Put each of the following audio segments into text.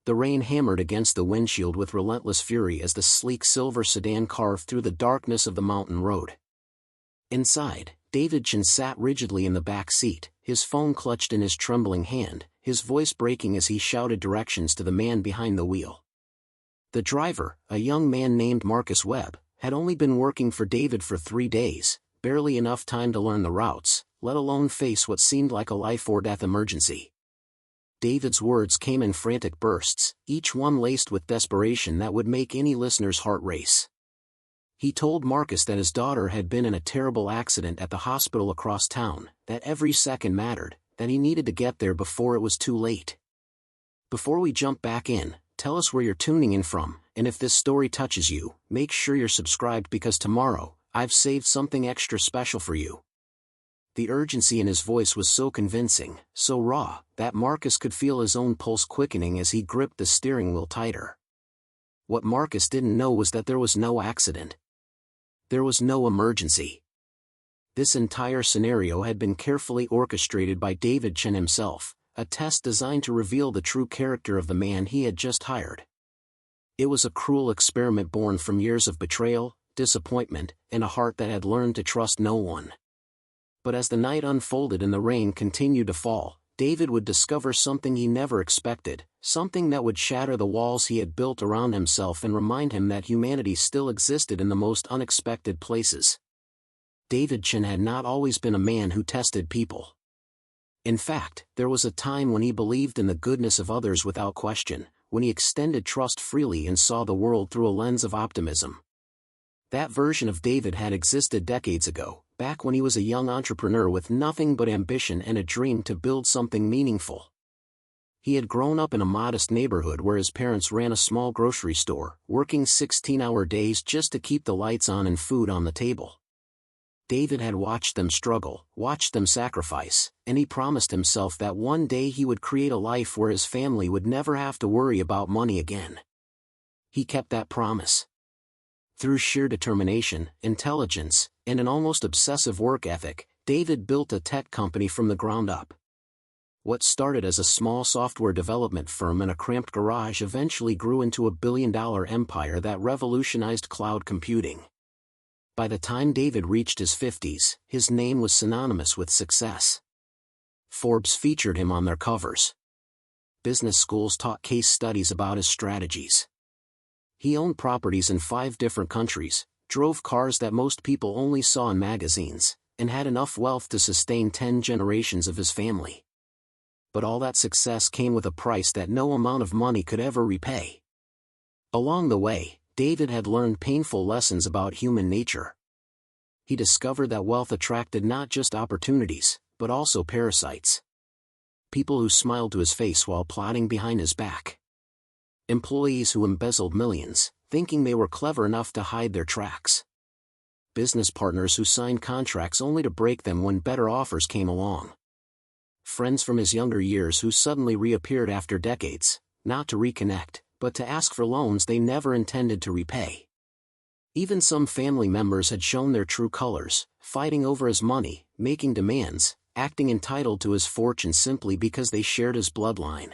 The rain hammered against the windshield with relentless fury as the sleek silver sedan carved through the darkness of the mountain road. Inside, David Chen sat rigidly in the back seat, his phone clutched in his trembling hand, his voice breaking as he shouted directions to the man behind the wheel. The driver, a young man named Marcus Webb, had only been working for David for 3 days, barely enough time to learn the routes, let alone face what seemed like a life-or-death emergency. David's words came in frantic bursts, each one laced with desperation that would make any listener's heart race. He told Marcus that his daughter had been in a terrible accident at the hospital across town, that every second mattered, that he needed to get there before it was too late. Before we jump back in, tell us where you're tuning in from, and if this story touches you, make sure you're subscribed because tomorrow, I've saved something extra special for you. The urgency in his voice was so convincing, so raw, that Marcus could feel his own pulse quickening as he gripped the steering wheel tighter. What Marcus didn't know was that there was no accident. There was no emergency. This entire scenario had been carefully orchestrated by David Chen himself, a test designed to reveal the true character of the man he had just hired. It was a cruel experiment born from years of betrayal, disappointment, and a heart that had learned to trust no one. But as the night unfolded and the rain continued to fall, David would discover something he never expected, something that would shatter the walls he had built around himself and remind him that humanity still existed in the most unexpected places. David Chen had not always been a man who tested people. In fact, there was a time when he believed in the goodness of others without question, when he extended trust freely and saw the world through a lens of optimism. That version of David had existed decades ago, back when he was a young entrepreneur with nothing but ambition and a dream to build something meaningful. He had grown up in a modest neighborhood where his parents ran a small grocery store, working 16-hour days just to keep the lights on and food on the table. David had watched them struggle, watched them sacrifice, and he promised himself that one day he would create a life where his family would never have to worry about money again. He kept that promise. Through sheer determination, intelligence, and an almost obsessive work ethic, David built a tech company from the ground up. What started as a small software development firm in a cramped garage eventually grew into a billion-dollar empire that revolutionized cloud computing. By the time David reached his 50s, his name was synonymous with success. Forbes featured him on their covers. Business schools taught case studies about his strategies. He owned properties in 5 different countries, drove cars that most people only saw in magazines, and had enough wealth to sustain 10 generations of his family. But all that success came with a price that no amount of money could ever repay. Along the way, David had learned painful lessons about human nature. He discovered that wealth attracted not just opportunities, but also parasites. People who smiled to his face while plotting behind his back. Employees who embezzled millions, thinking they were clever enough to hide their tracks. Business partners who signed contracts only to break them when better offers came along. Friends from his younger years who suddenly reappeared after decades, not to reconnect, but to ask for loans they never intended to repay. Even some family members had shown their true colors, fighting over his money, making demands, acting entitled to his fortune simply because they shared his bloodline.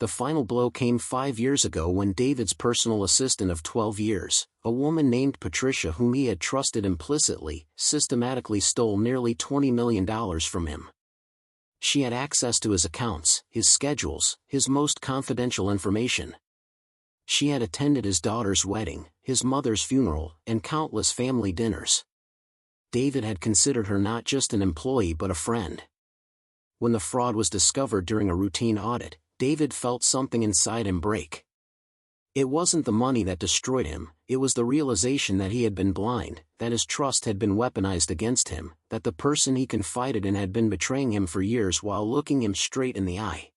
The final blow came 5 years ago when David's personal assistant of 12 years, a woman named Patricia whom he had trusted implicitly, systematically stole nearly $20 million from him. She had access to his accounts, his schedules, his most confidential information. She had attended his daughter's wedding, his mother's funeral, and countless family dinners. David had considered her not just an employee but a friend. When the fraud was discovered during a routine audit, David felt something inside him break. It wasn't the money that destroyed him, it was the realization that he had been blind, that his trust had been weaponized against him, that the person he confided in had been betraying him for years while looking him straight in the eye.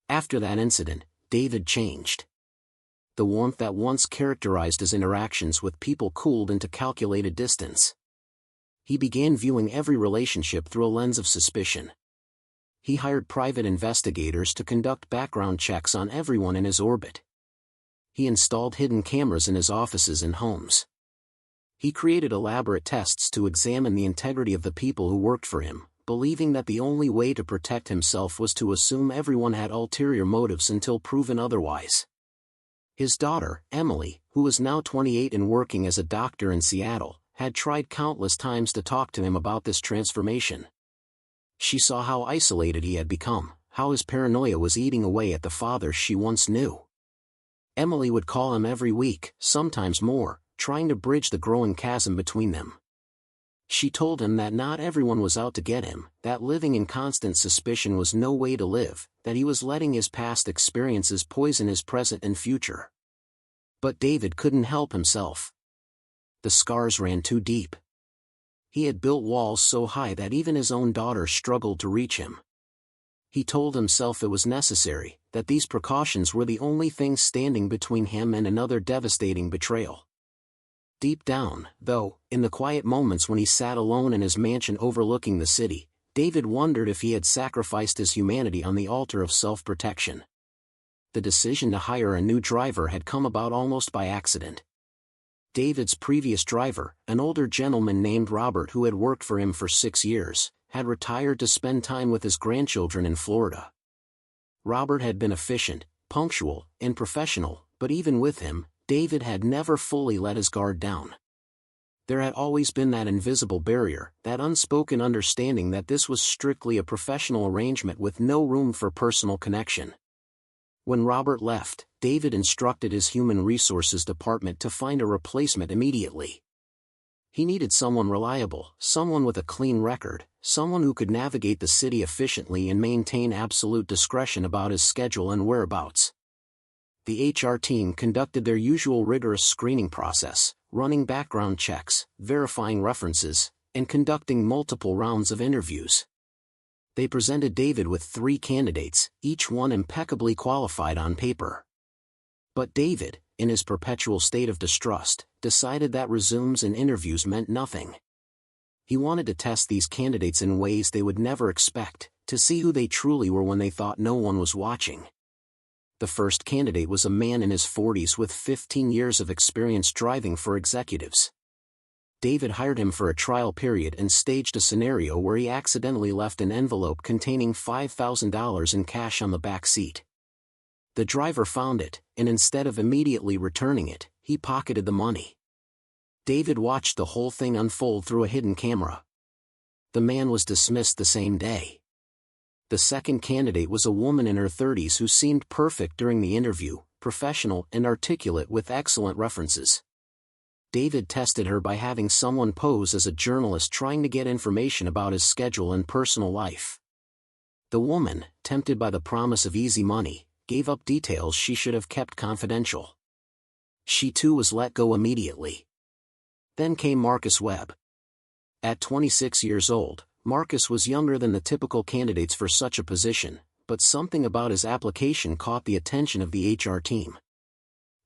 After that incident, David changed. The warmth that once characterized his interactions with people cooled into calculated distance. He began viewing every relationship through a lens of suspicion. He hired private investigators to conduct background checks on everyone in his orbit. He installed hidden cameras in his offices and homes. He created elaborate tests to examine the integrity of the people who worked for him, believing that the only way to protect himself was to assume everyone had ulterior motives until proven otherwise. His daughter, Emily, who was now 28 and working as a doctor in Seattle, had tried countless times to talk to him about this transformation. She saw how isolated he had become, how his paranoia was eating away at the father she once knew. Emily would call him every week, sometimes more, trying to bridge the growing chasm between them. She told him that not everyone was out to get him, that living in constant suspicion was no way to live, that he was letting his past experiences poison his present and future. But David couldn't help himself. The scars ran too deep. He had built walls so high that even his own daughter struggled to reach him. He told himself it was necessary, that these precautions were the only things standing between him and another devastating betrayal. Deep down, though, in the quiet moments when he sat alone in his mansion overlooking the city, David wondered if he had sacrificed his humanity on the altar of self-protection. The decision to hire a new driver had come about almost by accident. David's previous driver, an older gentleman named Robert who had worked for him for 6 years, had retired to spend time with his grandchildren in Florida. Robert had been efficient, punctual, and professional, but even with him, David had never fully let his guard down. There had always been that invisible barrier, that unspoken understanding that this was strictly a professional arrangement with no room for personal connection. When Robert left, David instructed his human resources department to find a replacement immediately. He needed someone reliable, someone with a clean record, someone who could navigate the city efficiently and maintain absolute discretion about his schedule and whereabouts. The HR team conducted their usual rigorous screening process, running background checks, verifying references, and conducting multiple rounds of interviews. They presented David with 3 candidates, each one impeccably qualified on paper. But David, in his perpetual state of distrust, decided that resumes and interviews meant nothing. He wanted to test these candidates in ways they would never expect, to see who they truly were when they thought no one was watching. The first candidate was a man in his 40s with 15 years of experience driving for executives. David hired him for a trial period and staged a scenario where he accidentally left an envelope containing $5,000 in cash on the back seat. The driver found it, and instead of immediately returning it, he pocketed the money. David watched the whole thing unfold through a hidden camera. The man was dismissed the same day. The second candidate was a woman in her 30s who seemed perfect during the interview, professional and articulate with excellent references. David tested her by having someone pose as a journalist trying to get information about his schedule and personal life. The woman, tempted by the promise of easy money, gave up details she should have kept confidential. She too was let go immediately. Then came Marcus Webb. At 26 years old, Marcus was younger than the typical candidates for such a position, but something about his application caught the attention of the HR team.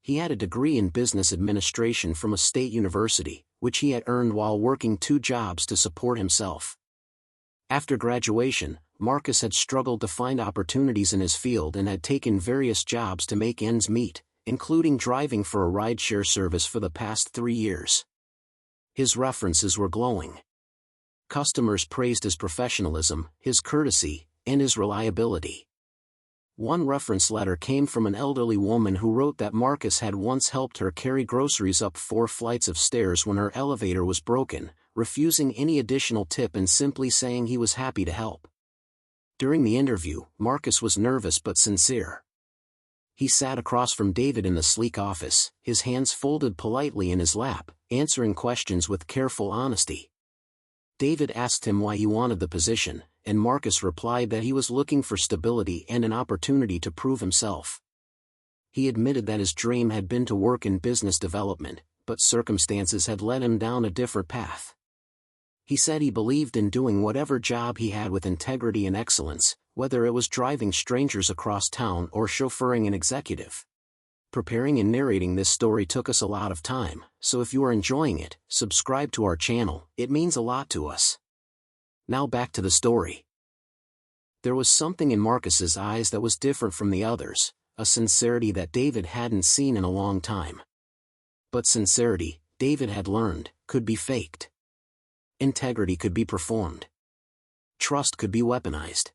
He had a degree in business administration from a state university, which he had earned while working 2 jobs to support himself. After graduation, Marcus had struggled to find opportunities in his field and had taken various jobs to make ends meet, including driving for a rideshare service for the past 3 years. His references were glowing. Customers praised his professionalism, his courtesy, and his reliability. One reference letter came from an elderly woman who wrote that Marcus had once helped her carry groceries up 4 flights of stairs when her elevator was broken, refusing any additional tip and simply saying he was happy to help. During the interview, Marcus was nervous but sincere. He sat across from David in the sleek office, his hands folded politely in his lap, answering questions with careful honesty. David asked him why he wanted the position, and Marcus replied that he was looking for stability and an opportunity to prove himself. He admitted that his dream had been to work in business development, but circumstances had led him down a different path. He said he believed in doing whatever job he had with integrity and excellence, whether it was driving strangers across town or chauffeuring an executive. Preparing and narrating this story took us a lot of time, so if you are enjoying it, subscribe to our channel, it means a lot to us. Now back to the story. There was something in Marcus's eyes that was different from the others, a sincerity that David hadn't seen in a long time. But sincerity, David had learned, could be faked. Integrity could be performed. trust could be weaponized.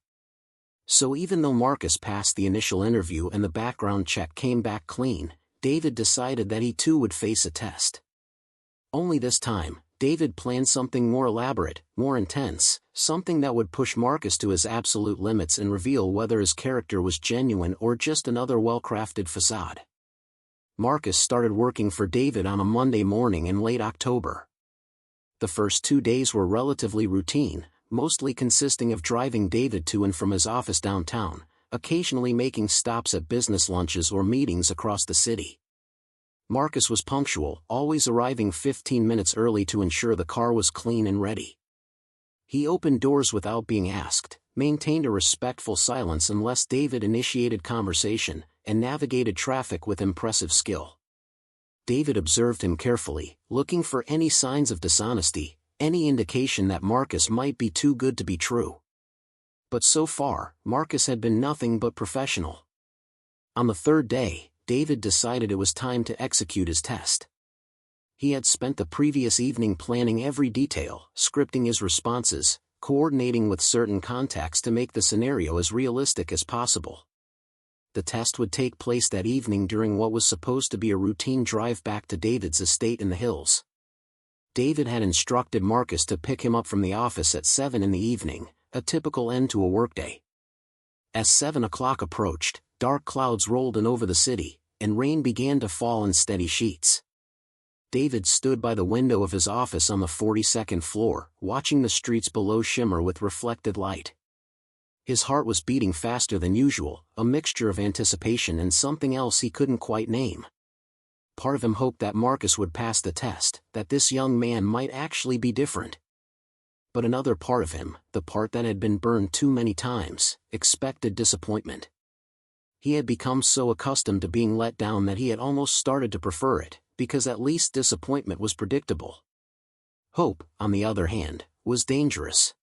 So even though Marcus passed the initial interview and the background check came back clean, David decided that he too would face a test. Only this time, David planned something more elaborate, more intense, something that would push Marcus to his absolute limits and reveal whether his character was genuine or just another well-crafted facade. Marcus started working for David on a Monday morning in late October. The first 2 days were relatively routine, mostly consisting of driving David to and from his office downtown, occasionally making stops at business lunches or meetings across the city. Marcus was punctual, always arriving 15 minutes early to ensure the car was clean and ready. He opened doors without being asked, maintained a respectful silence unless David initiated conversation, and navigated traffic with impressive skill. David observed him carefully, looking for any signs of dishonesty, any indication that Marcus might be too good to be true. But so far, Marcus had been nothing but professional. On the third day, David decided it was time to execute his test. He had spent the previous evening planning every detail, scripting his responses, coordinating with certain contacts to make the scenario as realistic as possible. The test would take place that evening during what was supposed to be a routine drive back to David's estate in the hills. David had instructed Marcus to pick him up from the office at 7 in the evening, a typical end to a workday. As 7 o'clock approached, dark clouds rolled in over the city, and rain began to fall in steady sheets. David stood by the window of his office on the 42nd floor, watching the streets below shimmer with reflected light. His heart was beating faster than usual, a mixture of anticipation and something else he couldn't quite name. Part of him hoped that Marcus would pass the test, that this young man might actually be different. But another part of him, the part that had been burned too many times, expected disappointment. He had become so accustomed to being let down that he had almost started to prefer it, because at least disappointment was predictable. Hope, on the other hand, was dangerous.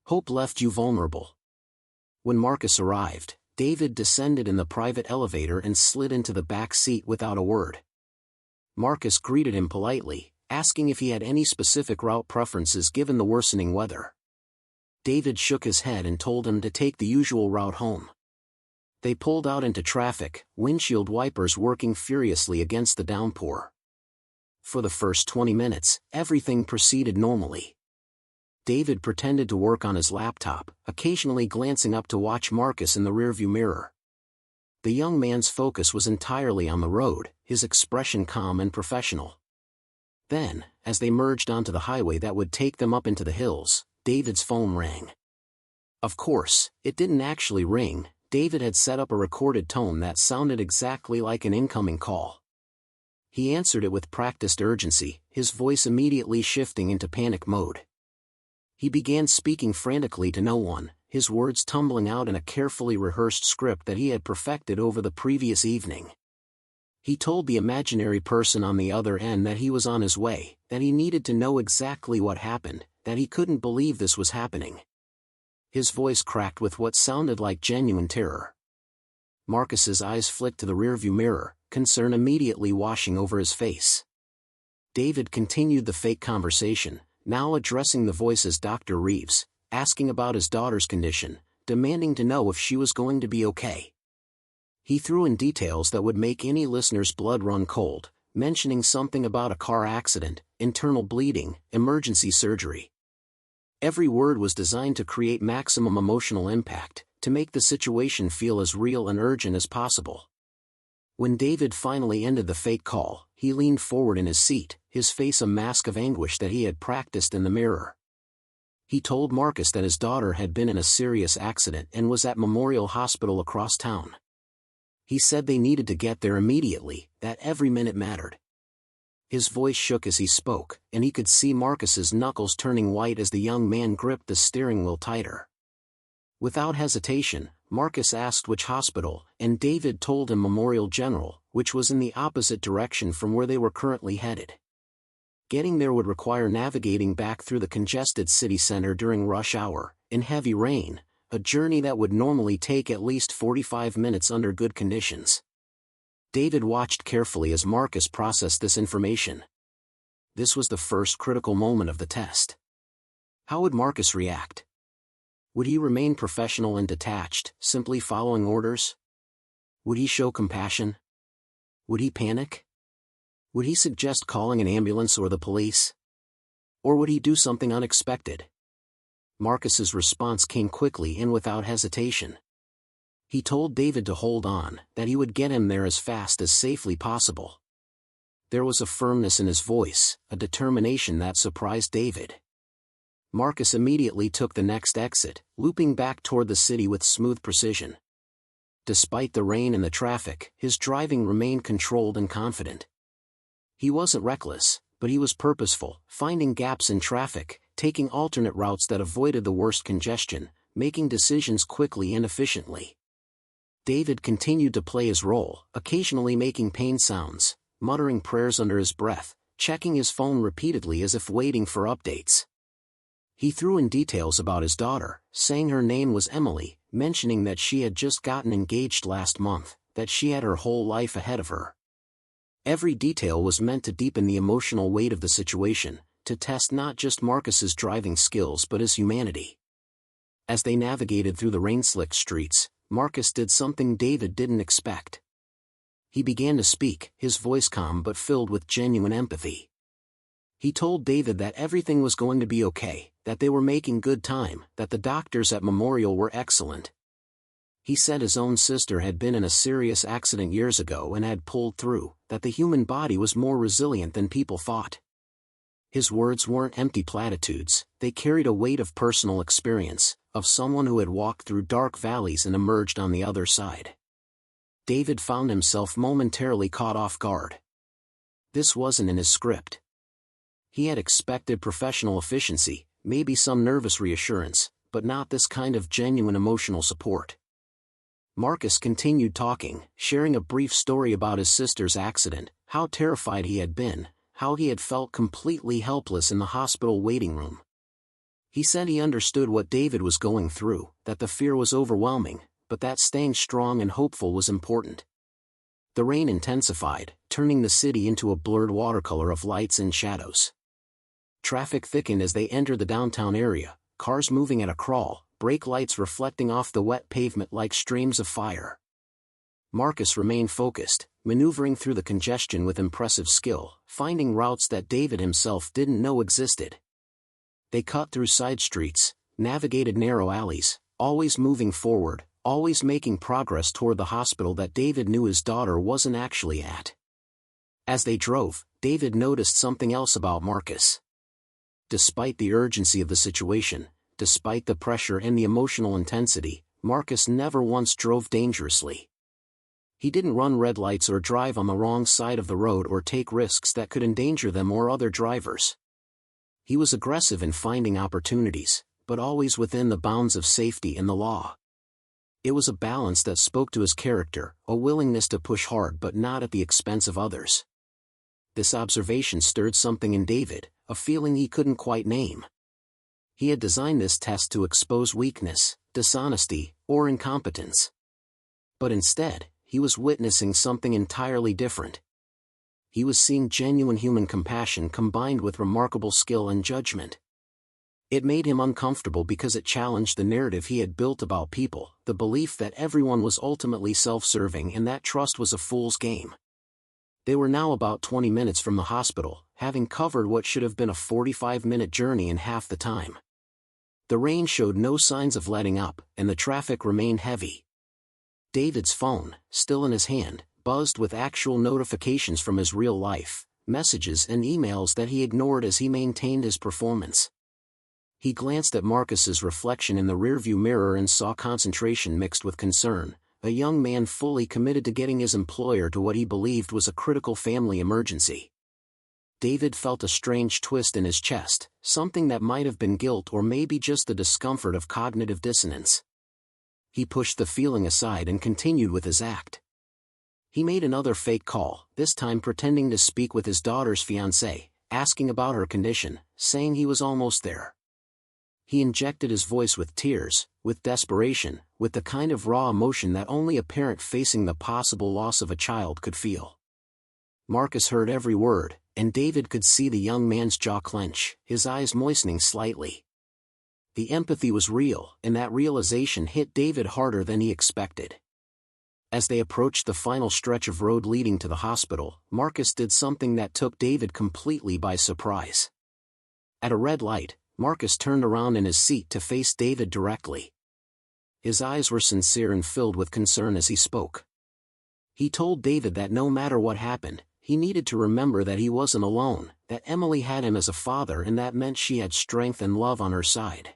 Hope left you vulnerable. When Marcus arrived, David descended in the private elevator and slid into the back seat without a word. Marcus greeted him politely, asking if he had any specific route preferences given the worsening weather. David shook his head and told him to take the usual route home. They pulled out into traffic, windshield wipers working furiously against the downpour. For the first 20 minutes, everything proceeded normally. David pretended to work on his laptop, occasionally glancing up to watch Marcus in the rearview mirror. The young man's focus was entirely on the road, his expression calm and professional. Then, as they merged onto the highway that would take them up into the hills, David's phone rang. Of course, it didn't actually ring. David had set up a recorded tone that sounded exactly like an incoming call. He answered it with practiced urgency, his voice immediately shifting into panic mode. He began speaking frantically to no one, his words tumbling out in a carefully rehearsed script that he had perfected over the previous evening. He told the imaginary person on the other end that he was on his way, that he needed to know exactly what happened, that he couldn't believe this was happening. His voice cracked with what sounded like genuine terror. Marcus's eyes flicked to the rearview mirror, concern immediately washing over his face. David continued the fake conversation, now addressing the voice as Dr. Reeves, asking about his daughter's condition, demanding to know if she was going to be okay. He threw in details that would make any listener's blood run cold, mentioning something about a car accident, internal bleeding, emergency surgery. Every word was designed to create maximum emotional impact, to make the situation feel as real and urgent as possible. When David finally ended the fake call, he leaned forward in his seat, his face a mask of anguish that he had practiced in the mirror. He told Marcus that his daughter had been in a serious accident and was at Memorial Hospital across town. He said they needed to get there immediately, that every minute mattered. His voice shook as he spoke, and he could see Marcus's knuckles turning white as the young man gripped the steering wheel tighter. Without hesitation, Marcus asked which hospital, and David told him Memorial General, which was in the opposite direction from where they were currently headed. Getting there would require navigating back through the congested city center during rush hour, in heavy rain, a journey that would normally take at least 45 minutes under good conditions. David watched carefully as Marcus processed this information. This was the first critical moment of the test. How would Marcus react? Would he remain professional and detached, simply following orders? Would he show compassion? Would he panic? Would he suggest calling an ambulance or the police? Or would he do something unexpected? Marcus's response came quickly and without hesitation. He told David to hold on, that he would get him there as fast as safely possible. There was a firmness in his voice, a determination that surprised David. Marcus immediately took the next exit, looping back toward the city with smooth precision. Despite the rain and the traffic, his driving remained controlled and confident. He wasn't reckless, but he was purposeful, finding gaps in traffic, taking alternate routes that avoided the worst congestion, making decisions quickly and efficiently. David continued to play his role, occasionally making pain sounds, muttering prayers under his breath, checking his phone repeatedly as if waiting for updates. He threw in details about his daughter, saying her name was Emily, mentioning that she had just gotten engaged last month, that she had her whole life ahead of her. Every detail was meant to deepen the emotional weight of the situation, to test not just Marcus's driving skills but his humanity. As they navigated through the rain-slicked streets, Marcus did something David didn't expect. He began to speak, his voice calm but filled with genuine empathy. He told David that everything was going to be okay, that they were making good time, that the doctors at Memorial were excellent. He said his own sister had been in a serious accident years ago and had pulled through, that the human body was more resilient than people thought. His words weren't empty platitudes, they carried a weight of personal experience, of someone who had walked through dark valleys and emerged on the other side. David found himself momentarily caught off guard. This wasn't in his script. He had expected professional efficiency, maybe some nervous reassurance, but not this kind of genuine emotional support. Marcus continued talking, sharing a brief story about his sister's accident, how terrified he had been, how he had felt completely helpless in the hospital waiting room. He said he understood what David was going through, that the fear was overwhelming, but that staying strong and hopeful was important. The rain intensified, turning the city into a blurred watercolor of lights and shadows. Traffic thickened as they entered the downtown area, cars moving at a crawl, brake lights reflecting off the wet pavement like streams of fire. Marcus remained focused, maneuvering through the congestion with impressive skill, finding routes that David himself didn't know existed. They cut through side streets, navigated narrow alleys, always moving forward, always making progress toward the hospital that David knew his daughter wasn't actually at. As they drove, David noticed something else about Marcus. Despite the urgency of the situation, despite the pressure and the emotional intensity, Marcus never once drove dangerously. He didn't run red lights or drive on the wrong side of the road or take risks that could endanger them or other drivers. He was aggressive in finding opportunities, but always within the bounds of safety and the law. It was a balance that spoke to his character, a willingness to push hard but not at the expense of others. This observation stirred something in David, a feeling he couldn't quite name. He had designed this test to expose weakness, dishonesty, or incompetence. But instead, he was witnessing something entirely different. He was seeing genuine human compassion combined with remarkable skill and judgment. It made him uncomfortable because it challenged the narrative he had built about people, the belief that everyone was ultimately self-serving and that trust was a fool's game. They were now about 20 minutes from the hospital, having covered what should have been a 45-minute journey in half the time. The rain showed no signs of letting up, and the traffic remained heavy. David's phone, still in his hand, buzzed with actual notifications from his real life, messages and emails that he ignored as he maintained his performance. He glanced at Marcus's reflection in the rearview mirror and saw concentration mixed with concern, a young man fully committed to getting his employer to what he believed was a critical family emergency. David felt a strange twist in his chest, something that might have been guilt or maybe just the discomfort of cognitive dissonance. He pushed the feeling aside and continued with his act. He made another fake call, this time pretending to speak with his daughter's fiancé, asking about her condition, saying he was almost there. He injected his voice with tears, with desperation, with the kind of raw emotion that only a parent facing the possible loss of a child could feel. Marcus heard every word, and David could see the young man's jaw clench, his eyes moistening slightly. The empathy was real, and that realization hit David harder than he expected. As they approached the final stretch of road leading to the hospital, Marcus did something that took David completely by surprise. At a red light, Marcus turned around in his seat to face David directly. His eyes were sincere and filled with concern as he spoke. He told David that no matter what happened, he needed to remember that he wasn't alone, that Emily had him as a father, and that meant she had strength and love on her side.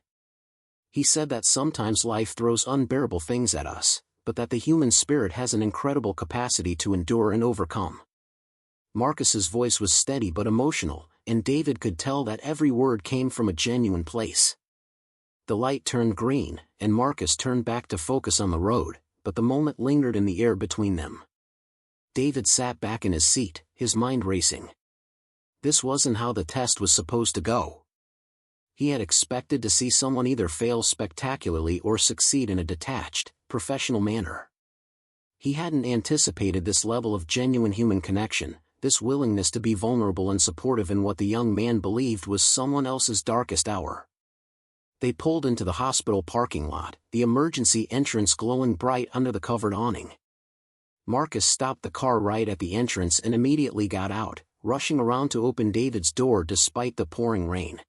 He said that sometimes life throws unbearable things at us, but that the human spirit has an incredible capacity to endure and overcome. Marcus's voice was steady but emotional, and David could tell that every word came from a genuine place. The light turned green, and Marcus turned back to focus on the road, but the moment lingered in the air between them. David sat back in his seat, his mind racing. This wasn't how the test was supposed to go. He had expected to see someone either fail spectacularly or succeed in a detached, professional manner. He hadn't anticipated this level of genuine human connection, this willingness to be vulnerable and supportive in what the young man believed was someone else's darkest hour. They pulled into the hospital parking lot, the emergency entrance glowing bright under the covered awning. Marcus stopped the car right at the entrance and immediately got out, rushing around to open David's door despite the pouring rain.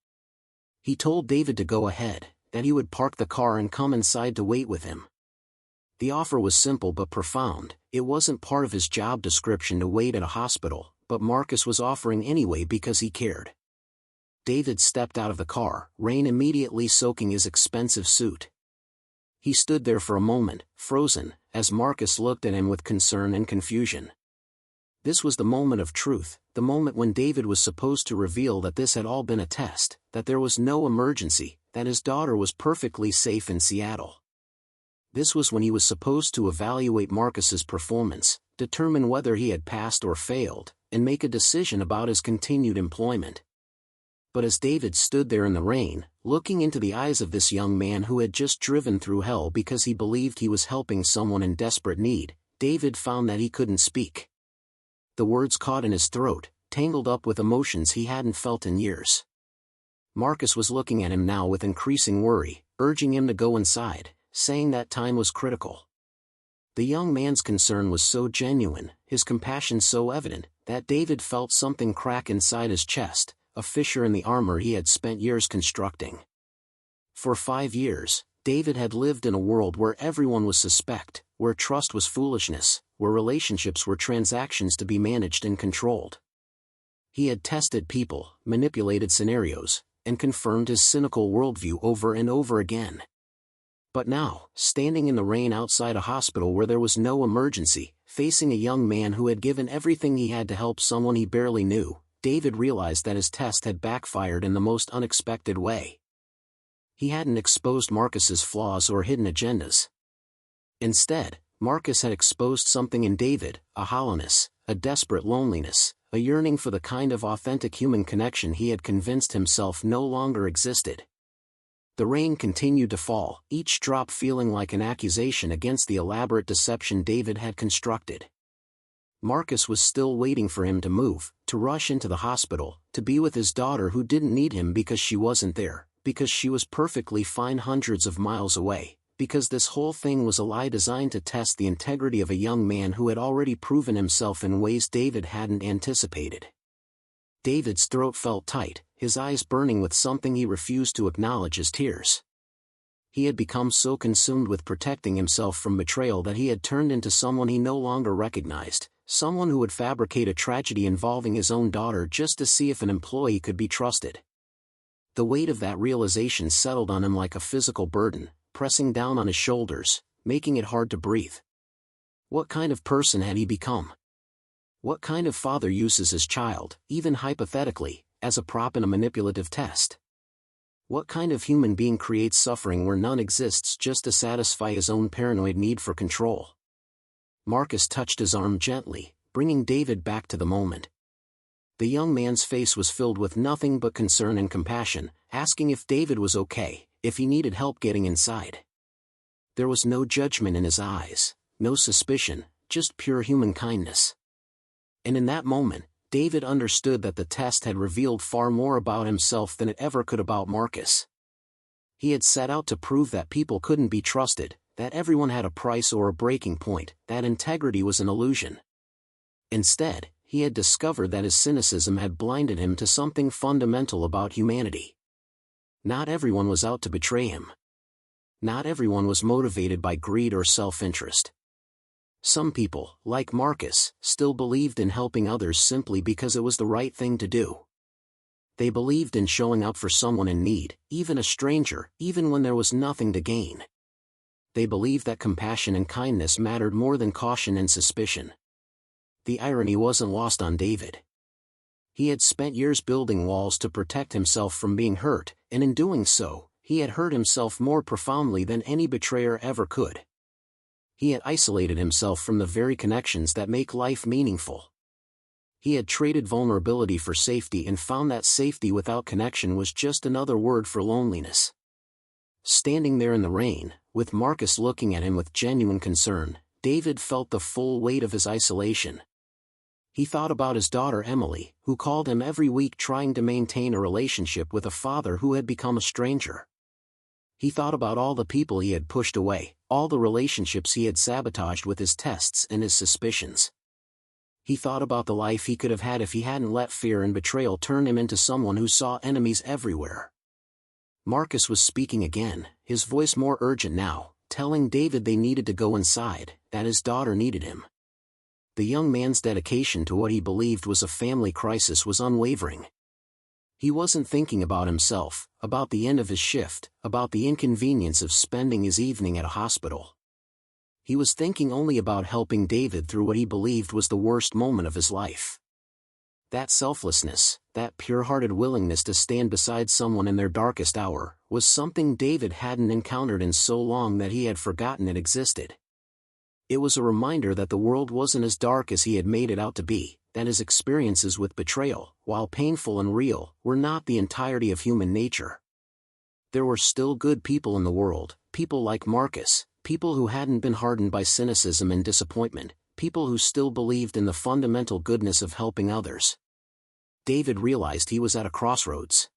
He told David to go ahead, that he would park the car and come inside to wait with him. The offer was simple but profound. It wasn't part of his job description to wait at a hospital, but Marcus was offering anyway because he cared. David stepped out of the car, rain immediately soaking his expensive suit. He stood there for a moment, frozen, as Marcus looked at him with concern and confusion. This was the moment of truth, the moment when David was supposed to reveal that this had all been a test, that there was no emergency, that his daughter was perfectly safe in Seattle. This was when he was supposed to evaluate Marcus's performance, determine whether he had passed or failed, and make a decision about his continued employment. But as David stood there in the rain, looking into the eyes of this young man who had just driven through hell because he believed he was helping someone in desperate need, David found that he couldn't speak. The words caught in his throat, tangled up with emotions he hadn't felt in years. Marcus was looking at him now with increasing worry, urging him to go inside, saying that time was critical. The young man's concern was so genuine, his compassion so evident, that David felt something crack inside his chest, a fissure in the armor he had spent years constructing. For 5 years, David had lived in a world where everyone was suspect, where trust was foolishness, where relationships were transactions to be managed and controlled. He had tested people, manipulated scenarios, and confirmed his cynical worldview over and over again. But now, standing in the rain outside a hospital where there was no emergency, facing a young man who had given everything he had to help someone he barely knew, David realized that his test had backfired in the most unexpected way. He hadn't exposed Marcus's flaws or hidden agendas. Instead, Marcus had exposed something in David, a hollowness, a desperate loneliness, a yearning for the kind of authentic human connection he had convinced himself no longer existed. The rain continued to fall, each drop feeling like an accusation against the elaborate deception David had constructed. Marcus was still waiting for him to move, to rush into the hospital, to be with his daughter who didn't need him because she wasn't there, because she was perfectly fine hundreds of miles away, because this whole thing was a lie designed to test the integrity of a young man who had already proven himself in ways David hadn't anticipated. David's throat felt tight, his eyes burning with something he refused to acknowledge as tears. He had become so consumed with protecting himself from betrayal that he had turned into someone he no longer recognized, someone who would fabricate a tragedy involving his own daughter just to see if an employee could be trusted. The weight of that realization settled on him like a physical burden, pressing down on his shoulders, making it hard to breathe. What kind of person had he become? What kind of father uses his child, even hypothetically, as a prop in a manipulative test? What kind of human being creates suffering where none exists just to satisfy his own paranoid need for control? Marcus touched his arm gently, bringing David back to the moment. The young man's face was filled with nothing but concern and compassion, asking if David was okay, if he needed help getting inside. There was no judgment in his eyes, no suspicion, just pure human kindness. And in that moment, David understood that the test had revealed far more about himself than it ever could about Marcus. He had set out to prove that people couldn't be trusted, that everyone had a price or a breaking point, that integrity was an illusion. Instead, he had discovered that his cynicism had blinded him to something fundamental about humanity. Not everyone was out to betray him. Not everyone was motivated by greed or self-interest. Some people, like Marcus, still believed in helping others simply because it was the right thing to do. They believed in showing up for someone in need, even a stranger, even when there was nothing to gain. They believed that compassion and kindness mattered more than caution and suspicion. The irony wasn't lost on David. He had spent years building walls to protect himself from being hurt, and in doing so, he had hurt himself more profoundly than any betrayer ever could. He had isolated himself from the very connections that make life meaningful. He had traded vulnerability for safety and found that safety without connection was just another word for loneliness. Standing there in the rain, with Marcus looking at him with genuine concern, David felt the full weight of his isolation. He thought about his daughter Emily, who called him every week trying to maintain a relationship with a father who had become a stranger. He thought about all the people he had pushed away, all the relationships he had sabotaged with his tests and his suspicions. He thought about the life he could have had if he hadn't let fear and betrayal turn him into someone who saw enemies everywhere. Marcus was speaking again, his voice more urgent now, telling David they needed to go inside, that his daughter needed him. The young man's dedication to what he believed was a family crisis was unwavering. He wasn't thinking about himself, about the end of his shift, about the inconvenience of spending his evening at a hospital. He was thinking only about helping David through what he believed was the worst moment of his life. That selflessness, that pure-hearted willingness to stand beside someone in their darkest hour, was something David hadn't encountered in so long that he had forgotten it existed. It was a reminder that the world wasn't as dark as he had made it out to be, that his experiences with betrayal, while painful and real, were not the entirety of human nature. There were still good people in the world, people like Marcus, people who hadn't been hardened by cynicism and disappointment, people who still believed in the fundamental goodness of helping others. David realized he was at a crossroads.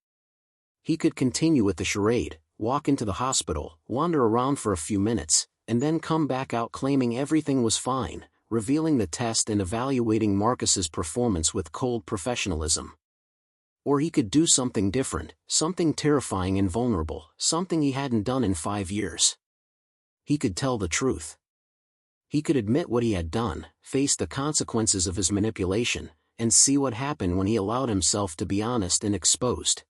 He could continue with the charade, walk into the hospital, wander around for a few minutes, and then come back out claiming everything was fine, revealing the test and evaluating Marcus's performance with cold professionalism. Or he could do something different, something terrifying and vulnerable, something he hadn't done in 5 years. He could tell the truth. He could admit what he had done, face the consequences of his manipulation, and see what happened when he allowed himself to be honest and exposed.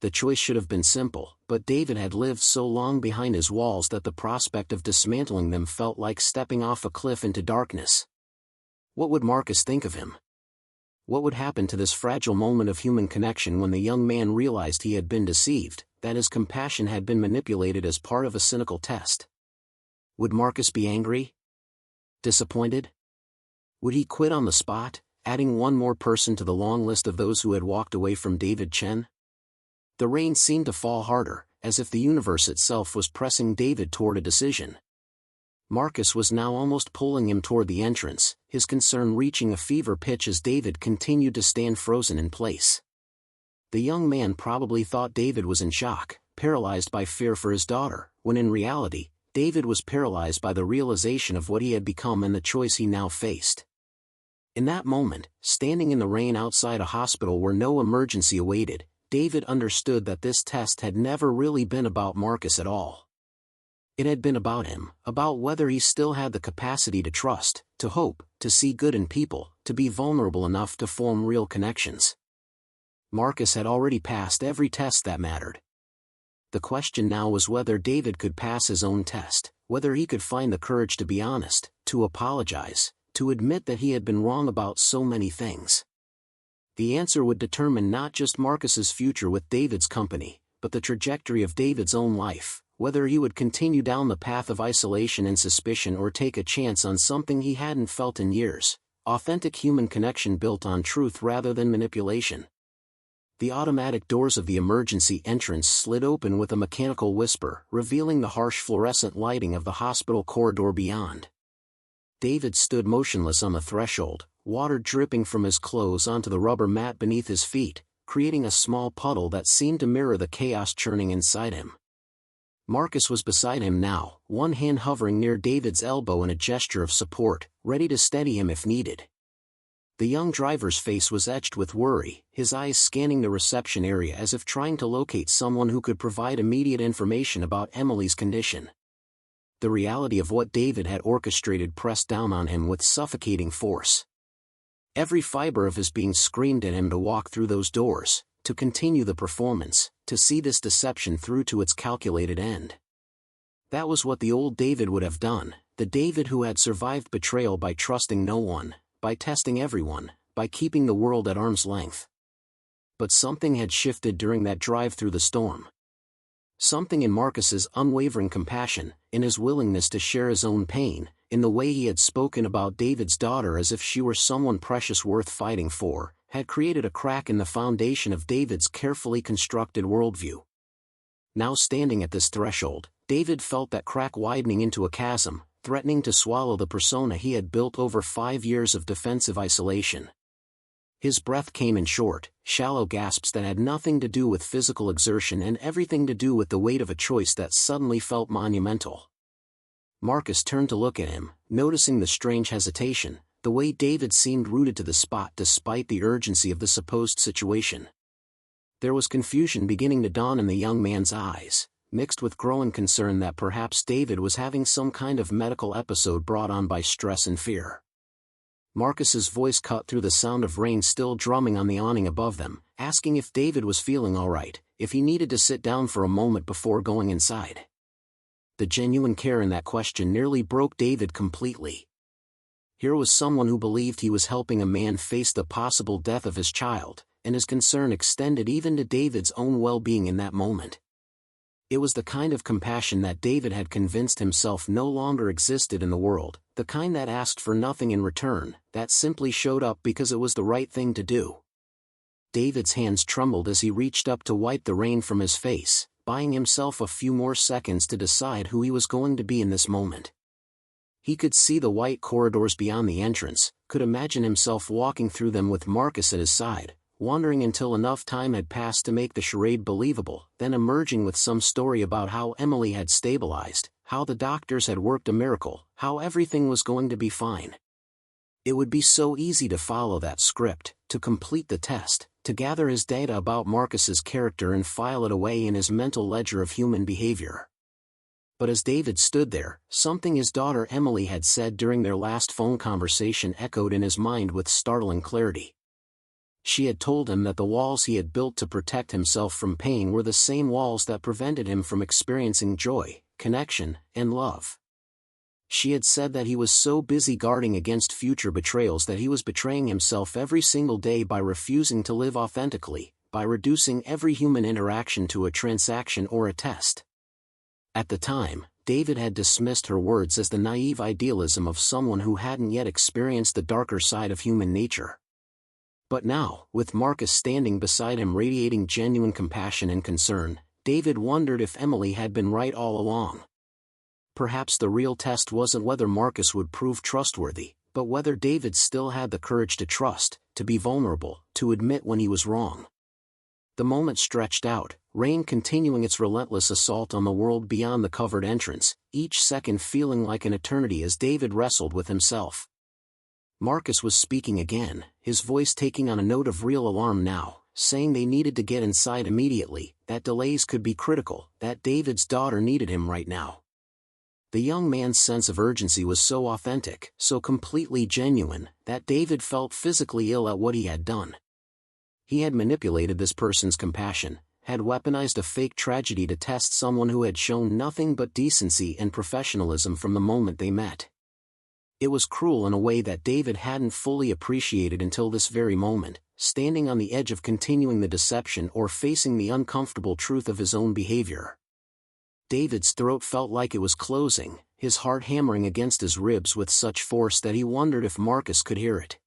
The choice should have been simple, but David had lived so long behind his walls that the prospect of dismantling them felt like stepping off a cliff into darkness. What would Marcus think of him? What would happen to this fragile moment of human connection when the young man realized he had been deceived, that his compassion had been manipulated as part of a cynical test? Would Marcus be angry? Disappointed? Would he quit on the spot, adding one more person to the long list of those who had walked away from David Chen? The rain seemed to fall harder, as if the universe itself was pressing David toward a decision. Marcus was now almost pulling him toward the entrance, his concern reaching a fever pitch as David continued to stand frozen in place. The young man probably thought David was in shock, paralyzed by fear for his daughter, when in reality, David was paralyzed by the realization of what he had become and the choice he now faced. In that moment, standing in the rain outside a hospital where no emergency awaited, David understood that this test had never really been about Marcus at all. It had been about him, about whether he still had the capacity to trust, to hope, to see good in people, to be vulnerable enough to form real connections. Marcus had already passed every test that mattered. The question now was whether David could pass his own test, whether he could find the courage to be honest, to apologize, to admit that he had been wrong about so many things. The answer would determine not just Marcus's future with David's company, but the trajectory of David's own life, whether he would continue down the path of isolation and suspicion or take a chance on something he hadn't felt in years, authentic human connection built on truth rather than manipulation. The automatic doors of the emergency entrance slid open with a mechanical whisper, revealing the harsh fluorescent lighting of the hospital corridor beyond. David stood motionless on the threshold, water dripping from his clothes onto the rubber mat beneath his feet, creating a small puddle that seemed to mirror the chaos churning inside him. Marcus was beside him now, one hand hovering near David's elbow in a gesture of support, ready to steady him if needed. The young driver's face was etched with worry, his eyes scanning the reception area as if trying to locate someone who could provide immediate information about Emily's condition. The reality of what David had orchestrated pressed down on him with suffocating force. Every fiber of his being screamed at him to walk through those doors, to continue the performance, to see this deception through to its calculated end. That was what the old David would have done, the David who had survived betrayal by trusting no one, by testing everyone, by keeping the world at arm's length. But something had shifted during that drive through the storm. Something in Marcus's unwavering compassion, in his willingness to share his own pain, in the way he had spoken about David's daughter as if she were someone precious worth fighting for, had created a crack in the foundation of David's carefully constructed worldview. Now standing at this threshold, David felt that crack widening into a chasm, threatening to swallow the persona he had built over 5 years of defensive isolation. His breath came in short, shallow gasps that had nothing to do with physical exertion and everything to do with the weight of a choice that suddenly felt monumental. Marcus turned to look at him, noticing the strange hesitation, the way David seemed rooted to the spot despite the urgency of the supposed situation. There was confusion beginning to dawn in the young man's eyes, mixed with growing concern that perhaps David was having some kind of medical episode brought on by stress and fear. Marcus's voice cut through the sound of rain still drumming on the awning above them, asking if David was feeling all right, if he needed to sit down for a moment before going inside. The genuine care in that question nearly broke David completely. Here was someone who believed he was helping a man face the possible death of his child, and his concern extended even to David's own well-being in that moment. It was the kind of compassion that David had convinced himself no longer existed in the world, the kind that asked for nothing in return, that simply showed up because it was the right thing to do. David's hands trembled as he reached up to wipe the rain from his face, buying himself a few more seconds to decide who he was going to be in this moment. He could see the white corridors beyond the entrance, could imagine himself walking through them with Marcus at his side, wandering until enough time had passed to make the charade believable, then emerging with some story about how Emily had stabilized, how the doctors had worked a miracle, how everything was going to be fine. It would be so easy to follow that script, to complete the test, to gather his data about Marcus's character and file it away in his mental ledger of human behavior. But as David stood there, something his daughter Emily had said during their last phone conversation echoed in his mind with startling clarity. She had told him that the walls he had built to protect himself from pain were the same walls that prevented him from experiencing joy, connection, and love. She had said that he was so busy guarding against future betrayals that he was betraying himself every single day by refusing to live authentically, by reducing every human interaction to a transaction or a test. At the time, David had dismissed her words as the naive idealism of someone who hadn't yet experienced the darker side of human nature. But now, with Marcus standing beside him radiating genuine compassion and concern, David wondered if Emily had been right all along. Perhaps the real test wasn't whether Marcus would prove trustworthy, but whether David still had the courage to trust, to be vulnerable, to admit when he was wrong. The moment stretched out, rain continuing its relentless assault on the world beyond the covered entrance, each second feeling like an eternity as David wrestled with himself. Marcus was speaking again, his voice taking on a note of real alarm now, saying they needed to get inside immediately, that delays could be critical, that David's daughter needed him right now. The young man's sense of urgency was so authentic, so completely genuine, that David felt physically ill at what he had done. He had manipulated this person's compassion, had weaponized a fake tragedy to test someone who had shown nothing but decency and professionalism from the moment they met. It was cruel in a way that David hadn't fully appreciated until this very moment, standing on the edge of continuing the deception or facing the uncomfortable truth of his own behavior. David's throat felt like it was closing, his heart hammering against his ribs with such force that he wondered if Marcus could hear it.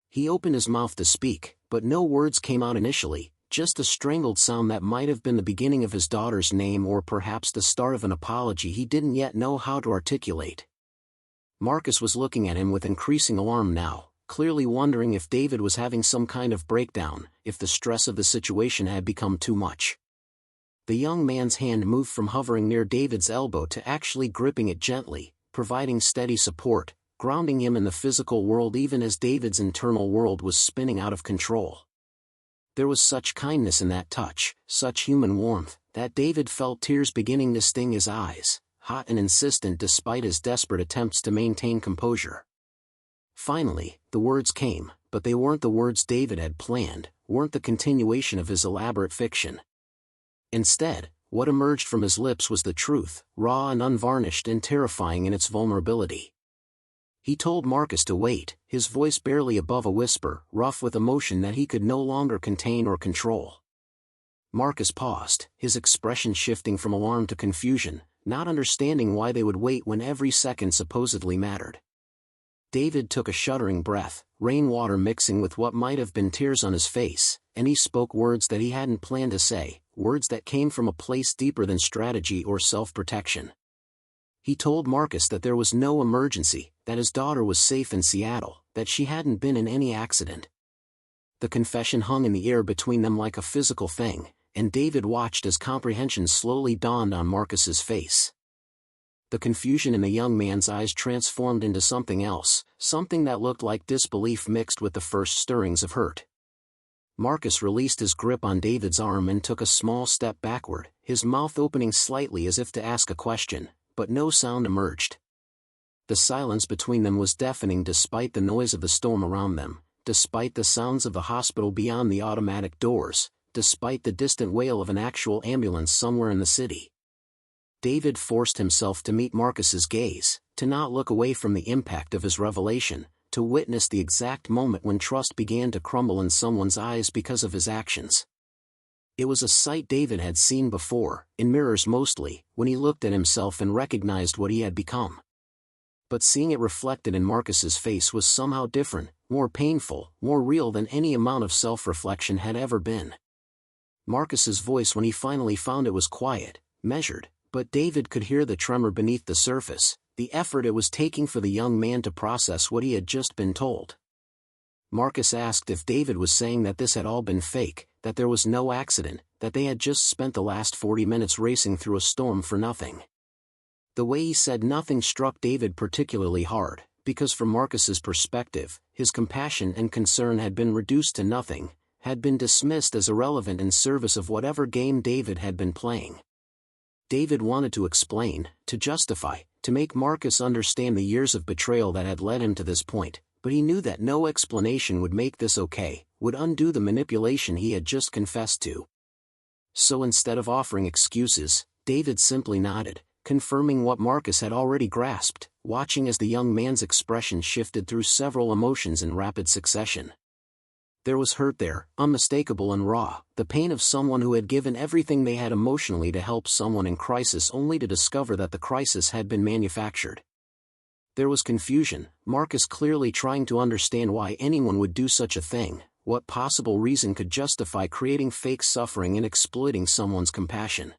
He opened his mouth to speak, but no words came out initially, just a strangled sound that might have been the beginning of his daughter's name or perhaps the start of an apology he didn't yet know how to articulate. Marcus was looking at him with increasing alarm now, clearly wondering if David was having some kind of breakdown, if the stress of the situation had become too much. The young man's hand moved from hovering near David's elbow to actually gripping it gently, providing steady support, grounding him in the physical world even as David's internal world was spinning out of control. There was such kindness in that touch, such human warmth, that David felt tears beginning to sting his eyes, hot and insistent despite his desperate attempts to maintain composure. Finally, the words came, but they weren't the words David had planned, weren't the continuation of his elaborate fiction. Instead, what emerged from his lips was the truth, raw and unvarnished and terrifying in its vulnerability. He told Marcus to wait, his voice barely above a whisper, rough with emotion that he could no longer contain or control. Marcus paused, his expression shifting from alarm to confusion, not understanding why they would wait when every second supposedly mattered. David took a shuddering breath, rainwater mixing with what might have been tears on his face, and he spoke words that he hadn't planned to say, words that came from a place deeper than strategy or self-protection. He told Marcus that there was no emergency, that his daughter was safe in Seattle, that she hadn't been in any accident. The confession hung in the air between them like a physical thing, and David watched as comprehension slowly dawned on Marcus's face. The confusion in the young man's eyes transformed into something else, something that looked like disbelief mixed with the first stirrings of hurt. Marcus released his grip on David's arm and took a small step backward, his mouth opening slightly as if to ask a question, but no sound emerged. The silence between them was deafening despite the noise of the storm around them, despite the sounds of the hospital beyond the automatic doors, despite the distant wail of an actual ambulance somewhere in the city. David forced himself to meet Marcus's gaze, to not look away from the impact of his revelation, to witness the exact moment when trust began to crumble in someone's eyes because of his actions. It was a sight David had seen before, in mirrors mostly, when he looked at himself and recognized what he had become. But seeing it reflected in Marcus's face was somehow different, more painful, more real than any amount of self-reflection had ever been. Marcus's voice when he finally found it was quiet, measured, but David could hear the tremor beneath the surface, the effort it was taking for the young man to process what he had just been told. Marcus asked if David was saying that this had all been fake, that there was no accident, that they had just spent the last 40 minutes racing through a storm for nothing. The way he said nothing struck David particularly hard, because from Marcus's perspective, his compassion and concern had been reduced to nothing, had been dismissed as irrelevant in service of whatever game David had been playing. David wanted to explain, to justify, to make Marcus understand the years of betrayal that had led him to this point, but he knew that no explanation would make this okay, would undo the manipulation he had just confessed to. So instead of offering excuses, David simply nodded, confirming what Marcus had already grasped, watching as the young man's expression shifted through several emotions in rapid succession. There was hurt there, unmistakable and raw, the pain of someone who had given everything they had emotionally to help someone in crisis only to discover that the crisis had been manufactured. There was confusion, Marcus clearly trying to understand why anyone would do such a thing, what possible reason could justify creating fake suffering and exploiting someone's compassion.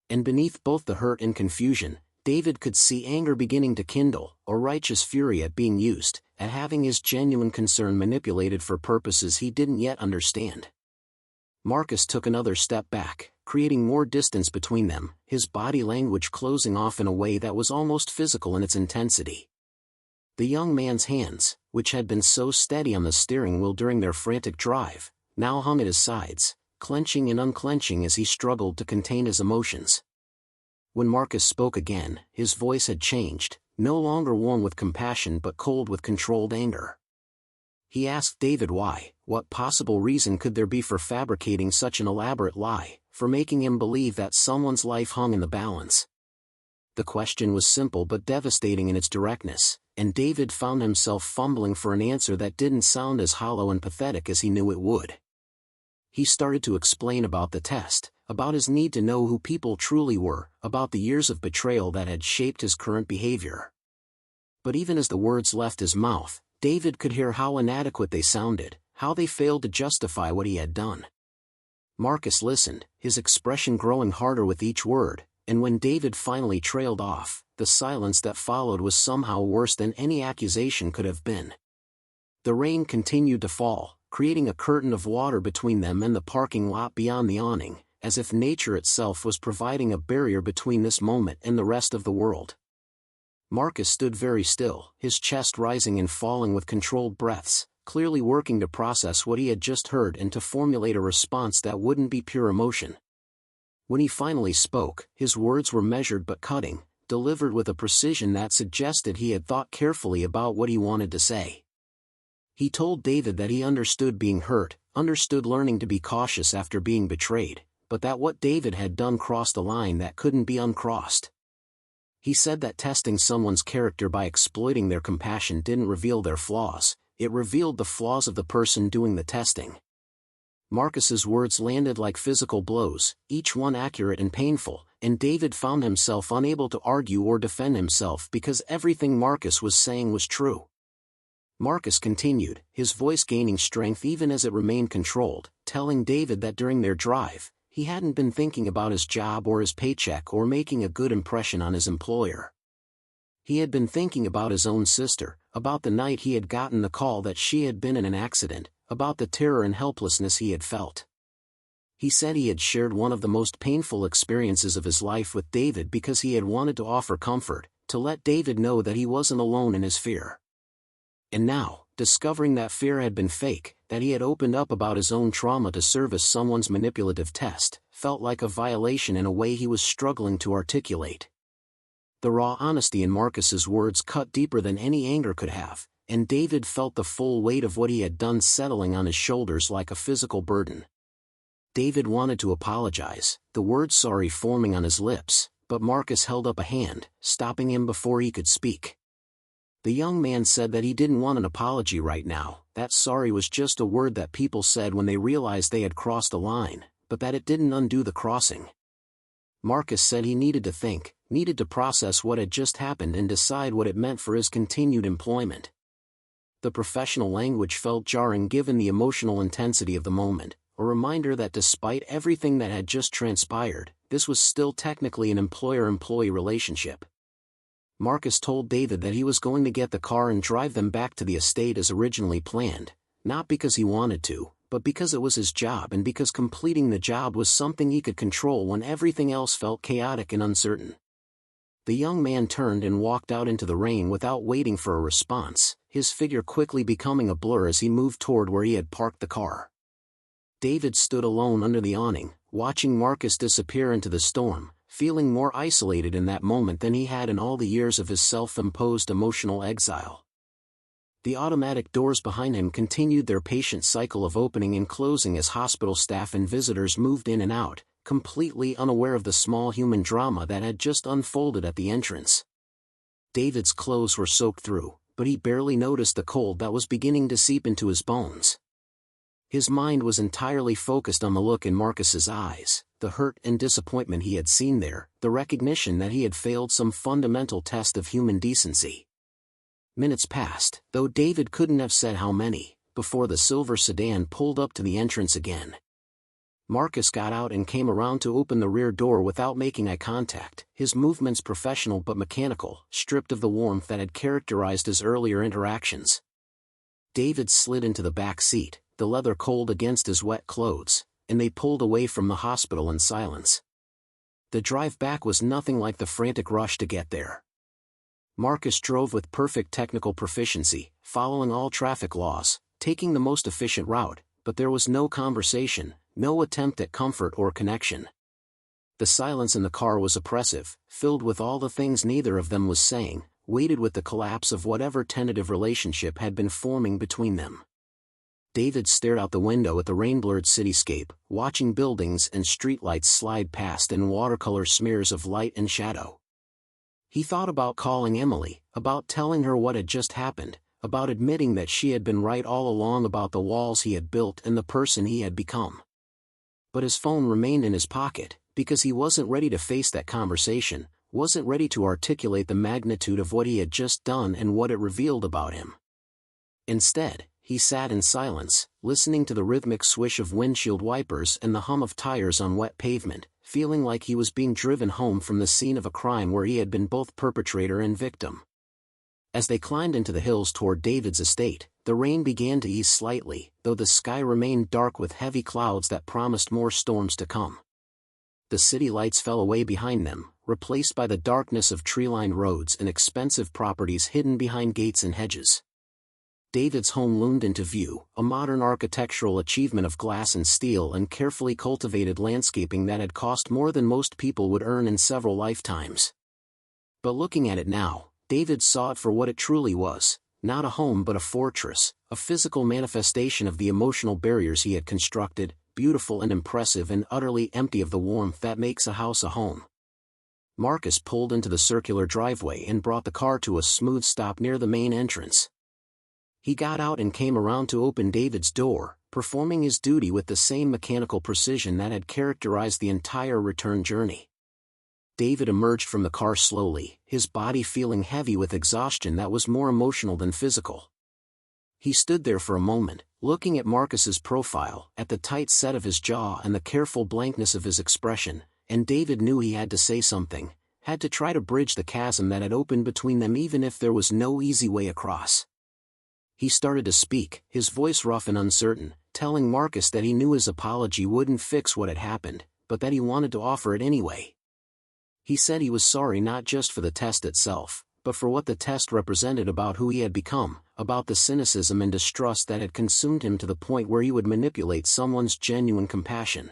And beneath both the hurt and confusion, David could see anger beginning to kindle, a righteous fury at being used, at having his genuine concern manipulated for purposes he didn't yet understand. Marcus took another step back, creating more distance between them, his body language closing off in a way that was almost physical in its intensity. The young man's hands, which had been so steady on the steering wheel during their frantic drive, now hung at his sides, clenching and unclenching as he struggled to contain his emotions. When Marcus spoke again, his voice had changed, no longer warm with compassion but cold with controlled anger. He asked David why, what possible reason could there be for fabricating such an elaborate lie, for making him believe that someone's life hung in the balance. The question was simple but devastating in its directness, and David found himself fumbling for an answer that didn't sound as hollow and pathetic as he knew it would. He started to explain about the test, about his need to know who people truly were, about the years of betrayal that had shaped his current behavior. But even as the words left his mouth, David could hear how inadequate they sounded, how they failed to justify what he had done. Marcus listened, his expression growing harder with each word, and when David finally trailed off, the silence that followed was somehow worse than any accusation could have been. The rain continued to fall, creating a curtain of water between them and the parking lot beyond the awning, as if nature itself was providing a barrier between this moment and the rest of the world. Marcus stood very still, his chest rising and falling with controlled breaths, clearly working to process what he had just heard and to formulate a response that wouldn't be pure emotion. When he finally spoke, his words were measured but cutting, delivered with a precision that suggested he had thought carefully about what he wanted to say. He told David that he understood being hurt, understood learning to be cautious after being betrayed, but that what David had done crossed a line that couldn't be uncrossed. He said that testing someone's character by exploiting their compassion didn't reveal their flaws, it revealed the flaws of the person doing the testing. Marcus's words landed like physical blows, each one accurate and painful, and David found himself unable to argue or defend himself because everything Marcus was saying was true. Marcus continued, his voice gaining strength even as it remained controlled, telling David that during their drive, he hadn't been thinking about his job or his paycheck or making a good impression on his employer. He had been thinking about his own sister, about the night he had gotten the call that she had been in an accident, about the terror and helplessness he had felt. He said he had shared one of the most painful experiences of his life with David because he had wanted to offer comfort, to let David know that he wasn't alone in his fear. And now, discovering that fear had been fake, that he had opened up about his own trauma to service someone's manipulative test, felt like a violation in a way he was struggling to articulate. The raw honesty in Marcus's words cut deeper than any anger could have, and David felt the full weight of what he had done settling on his shoulders like a physical burden. David wanted to apologize, the word sorry forming on his lips, but Marcus held up a hand, stopping him before he could speak. The young man said that he didn't want an apology right now, that sorry was just a word that people said when they realized they had crossed a line, but that it didn't undo the crossing. Marcus said he needed to think, needed to process what had just happened and decide what it meant for his continued employment. The professional language felt jarring given the emotional intensity of the moment, a reminder that despite everything that had just transpired, this was still technically an employer-employee relationship. Marcus told David that he was going to get the car and drive them back to the estate as originally planned, not because he wanted to, but because it was his job and because completing the job was something he could control when everything else felt chaotic and uncertain. The young man turned and walked out into the rain without waiting for a response, his figure quickly becoming a blur as he moved toward where he had parked the car. David stood alone under the awning, watching Marcus disappear into the storm, feeling more isolated in that moment than he had in all the years of his self-imposed emotional exile. The automatic doors behind him continued their patient cycle of opening and closing as hospital staff and visitors moved in and out, completely unaware of the small human drama that had just unfolded at the entrance. David's clothes were soaked through, but he barely noticed the cold that was beginning to seep into his bones. His mind was entirely focused on the look in Marcus's eyes, the hurt and disappointment he had seen there, the recognition that he had failed some fundamental test of human decency. Minutes passed, though David couldn't have said how many, before the silver sedan pulled up to the entrance again. Marcus got out and came around to open the rear door without making eye contact, his movements professional but mechanical, stripped of the warmth that had characterized his earlier interactions. David slid into the back seat, the leather cold against his wet clothes, and they pulled away from the hospital in silence. The drive back was nothing like the frantic rush to get there. Marcus drove with perfect technical proficiency, following all traffic laws, taking the most efficient route, but there was no conversation, no attempt at comfort or connection. The silence in the car was oppressive, filled with all the things neither of them was saying, weighted with the collapse of whatever tentative relationship had been forming between them. David stared out the window at the rain-blurred cityscape, watching buildings and streetlights slide past in watercolor smears of light and shadow. He thought about calling Emily, about telling her what had just happened, about admitting that she had been right all along about the walls he had built and the person he had become. But his phone remained in his pocket, because he wasn't ready to face that conversation, wasn't ready to articulate the magnitude of what he had just done and what it revealed about him. Instead, he sat in silence, listening to the rhythmic swish of windshield wipers and the hum of tires on wet pavement, feeling like he was being driven home from the scene of a crime where he had been both perpetrator and victim. As they climbed into the hills toward David's estate, the rain began to ease slightly, though the sky remained dark with heavy clouds that promised more storms to come. The city lights fell away behind them, replaced by the darkness of tree-lined roads and expensive properties hidden behind gates and hedges. David's home loomed into view, a modern architectural achievement of glass and steel and carefully cultivated landscaping that had cost more than most people would earn in several lifetimes. But looking at it now, David saw it for what it truly was, not a home but a fortress, a physical manifestation of the emotional barriers he had constructed, beautiful and impressive and utterly empty of the warmth that makes a house a home. Marcus pulled into the circular driveway and brought the car to a smooth stop near the main entrance. He got out and came around to open David's door, performing his duty with the same mechanical precision that had characterized the entire return journey. David emerged from the car slowly, his body feeling heavy with exhaustion that was more emotional than physical. He stood there for a moment, looking at Marcus's profile, at the tight set of his jaw and the careful blankness of his expression, and David knew he had to say something, had to try to bridge the chasm that had opened between them even if there was no easy way across. He started to speak, his voice rough and uncertain, telling Marcus that he knew his apology wouldn't fix what had happened, but that he wanted to offer it anyway. He said he was sorry not just for the test itself, but for what the test represented about who he had become, about the cynicism and distrust that had consumed him to the point where he would manipulate someone's genuine compassion.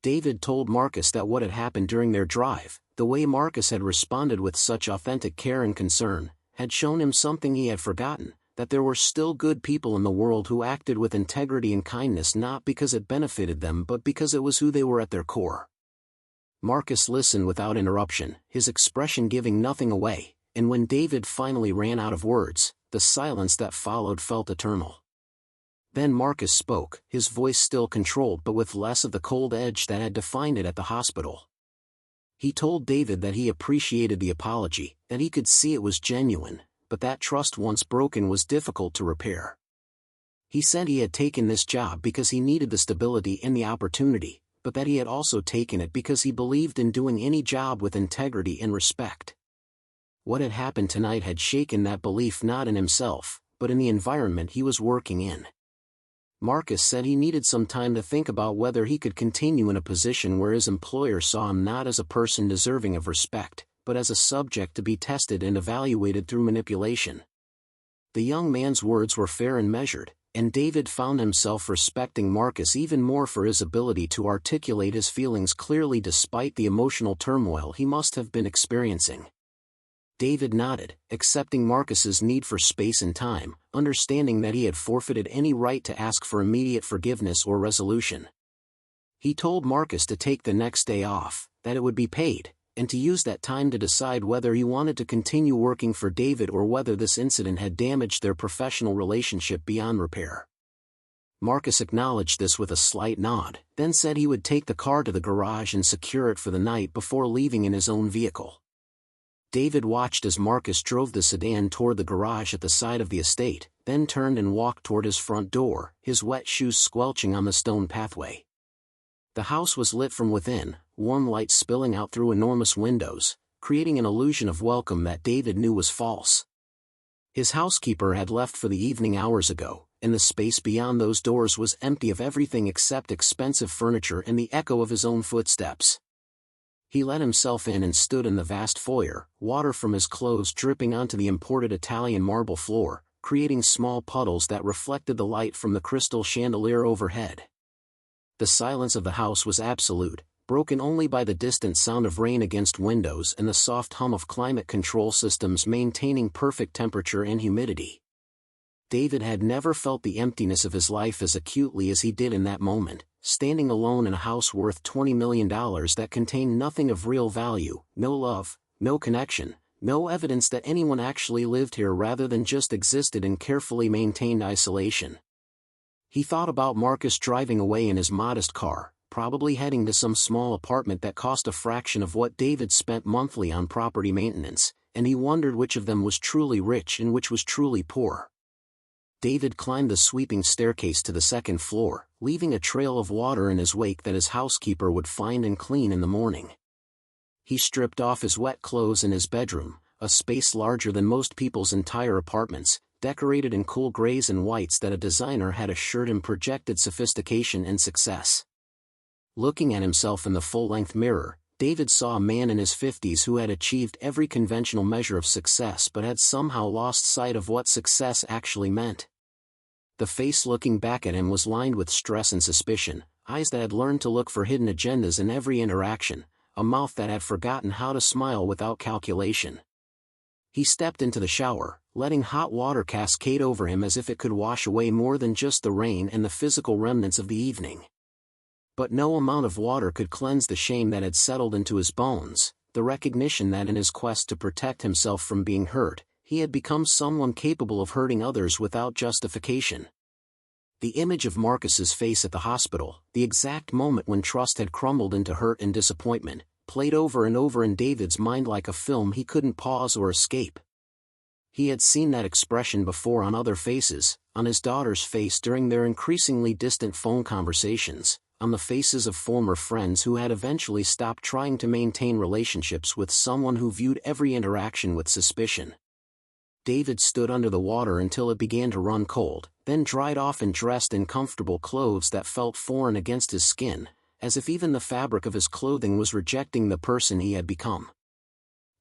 David told Marcus that what had happened during their drive, the way Marcus had responded with such authentic care and concern, had shown him something he had forgotten, that there were still good people in the world who acted with integrity and kindness not because it benefited them but because it was who they were at their core. Marcus listened without interruption, his expression giving nothing away, and when David finally ran out of words, the silence that followed felt eternal. Then Marcus spoke, his voice still controlled but with less of the cold edge that had defined it at the hospital. He told David that he appreciated the apology, that he could see it was genuine, but that trust once broken was difficult to repair. He said he had taken this job because he needed the stability and the opportunity, but that he had also taken it because he believed in doing any job with integrity and respect. What had happened tonight had shaken that belief not in himself, but in the environment he was working in. Marcus said he needed some time to think about whether he could continue in a position where his employer saw him not as a person deserving of respect, but as a subject to be tested and evaluated through manipulation. The young man's words were fair and measured, and David found himself respecting Marcus even more for his ability to articulate his feelings clearly despite the emotional turmoil he must have been experiencing. David nodded, accepting Marcus's need for space and time, understanding that he had forfeited any right to ask for immediate forgiveness or resolution. He told Marcus to take the next day off, that it would be paid, and to use that time to decide whether he wanted to continue working for David or whether this incident had damaged their professional relationship beyond repair. Marcus acknowledged this with a slight nod, then said he would take the car to the garage and secure it for the night before leaving in his own vehicle. David watched as Marcus drove the sedan toward the garage at the side of the estate, then turned and walked toward his front door, his wet shoes squelching on the stone pathway. The house was lit from within, warm light spilling out through enormous windows, creating an illusion of welcome that David knew was false. His housekeeper had left for the evening hours ago, and the space beyond those doors was empty of everything except expensive furniture and the echo of his own footsteps. He let himself in and stood in the vast foyer, water from his clothes dripping onto the imported Italian marble floor, creating small puddles that reflected the light from the crystal chandelier overhead. The silence of the house was absolute, broken only by the distant sound of rain against windows and the soft hum of climate control systems maintaining perfect temperature and humidity. David had never felt the emptiness of his life as acutely as he did in that moment, standing alone in a house worth $20 million that contained nothing of real value, no love, no connection, no evidence that anyone actually lived here rather than just existed in carefully maintained isolation. He thought about Marcus driving away in his modest car, probably heading to some small apartment that cost a fraction of what David spent monthly on property maintenance, and he wondered which of them was truly rich and which was truly poor. David climbed the sweeping staircase to the second floor, leaving a trail of water in his wake that his housekeeper would find and clean in the morning. He stripped off his wet clothes in his bedroom, a space larger than most people's entire apartments, decorated in cool grays and whites that a designer had assured him projected sophistication and success. Looking at himself in the full-length mirror, David saw a man in his 50s who had achieved every conventional measure of success but had somehow lost sight of what success actually meant. The face looking back at him was lined with stress and suspicion, eyes that had learned to look for hidden agendas in every interaction, a mouth that had forgotten how to smile without calculation. He stepped into the shower, letting hot water cascade over him as if it could wash away more than just the rain and the physical remnants of the evening. But no amount of water could cleanse the shame that had settled into his bones, the recognition that in his quest to protect himself from being hurt, he had become someone capable of hurting others without justification. The image of Marcus's face at the hospital, the exact moment when trust had crumbled into hurt and disappointment, played over and over in David's mind like a film he couldn't pause or escape. He had seen that expression before on other faces, on his daughter's face during their increasingly distant phone conversations, on the faces of former friends who had eventually stopped trying to maintain relationships with someone who viewed every interaction with suspicion. David stood under the water until it began to run cold, then dried off and dressed in comfortable clothes that felt foreign against his skin, as if even the fabric of his clothing was rejecting the person he had become.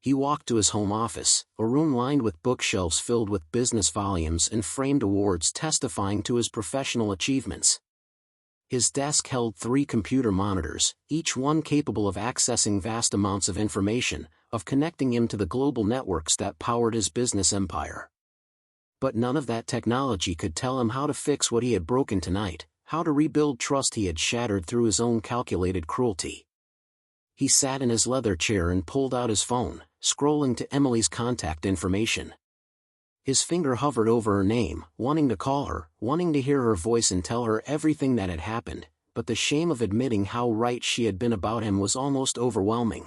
He walked to his home office, a room lined with bookshelves filled with business volumes and framed awards testifying to his professional achievements. His desk held 3 computer monitors, each one capable of accessing vast amounts of information, of connecting him to the global networks that powered his business empire. But none of that technology could tell him how to fix what he had broken tonight, how to rebuild trust he had shattered through his own calculated cruelty. He sat in his leather chair and pulled out his phone, scrolling to Emily's contact information. His finger hovered over her name, wanting to call her, wanting to hear her voice and tell her everything that had happened, but the shame of admitting how right she had been about him was almost overwhelming.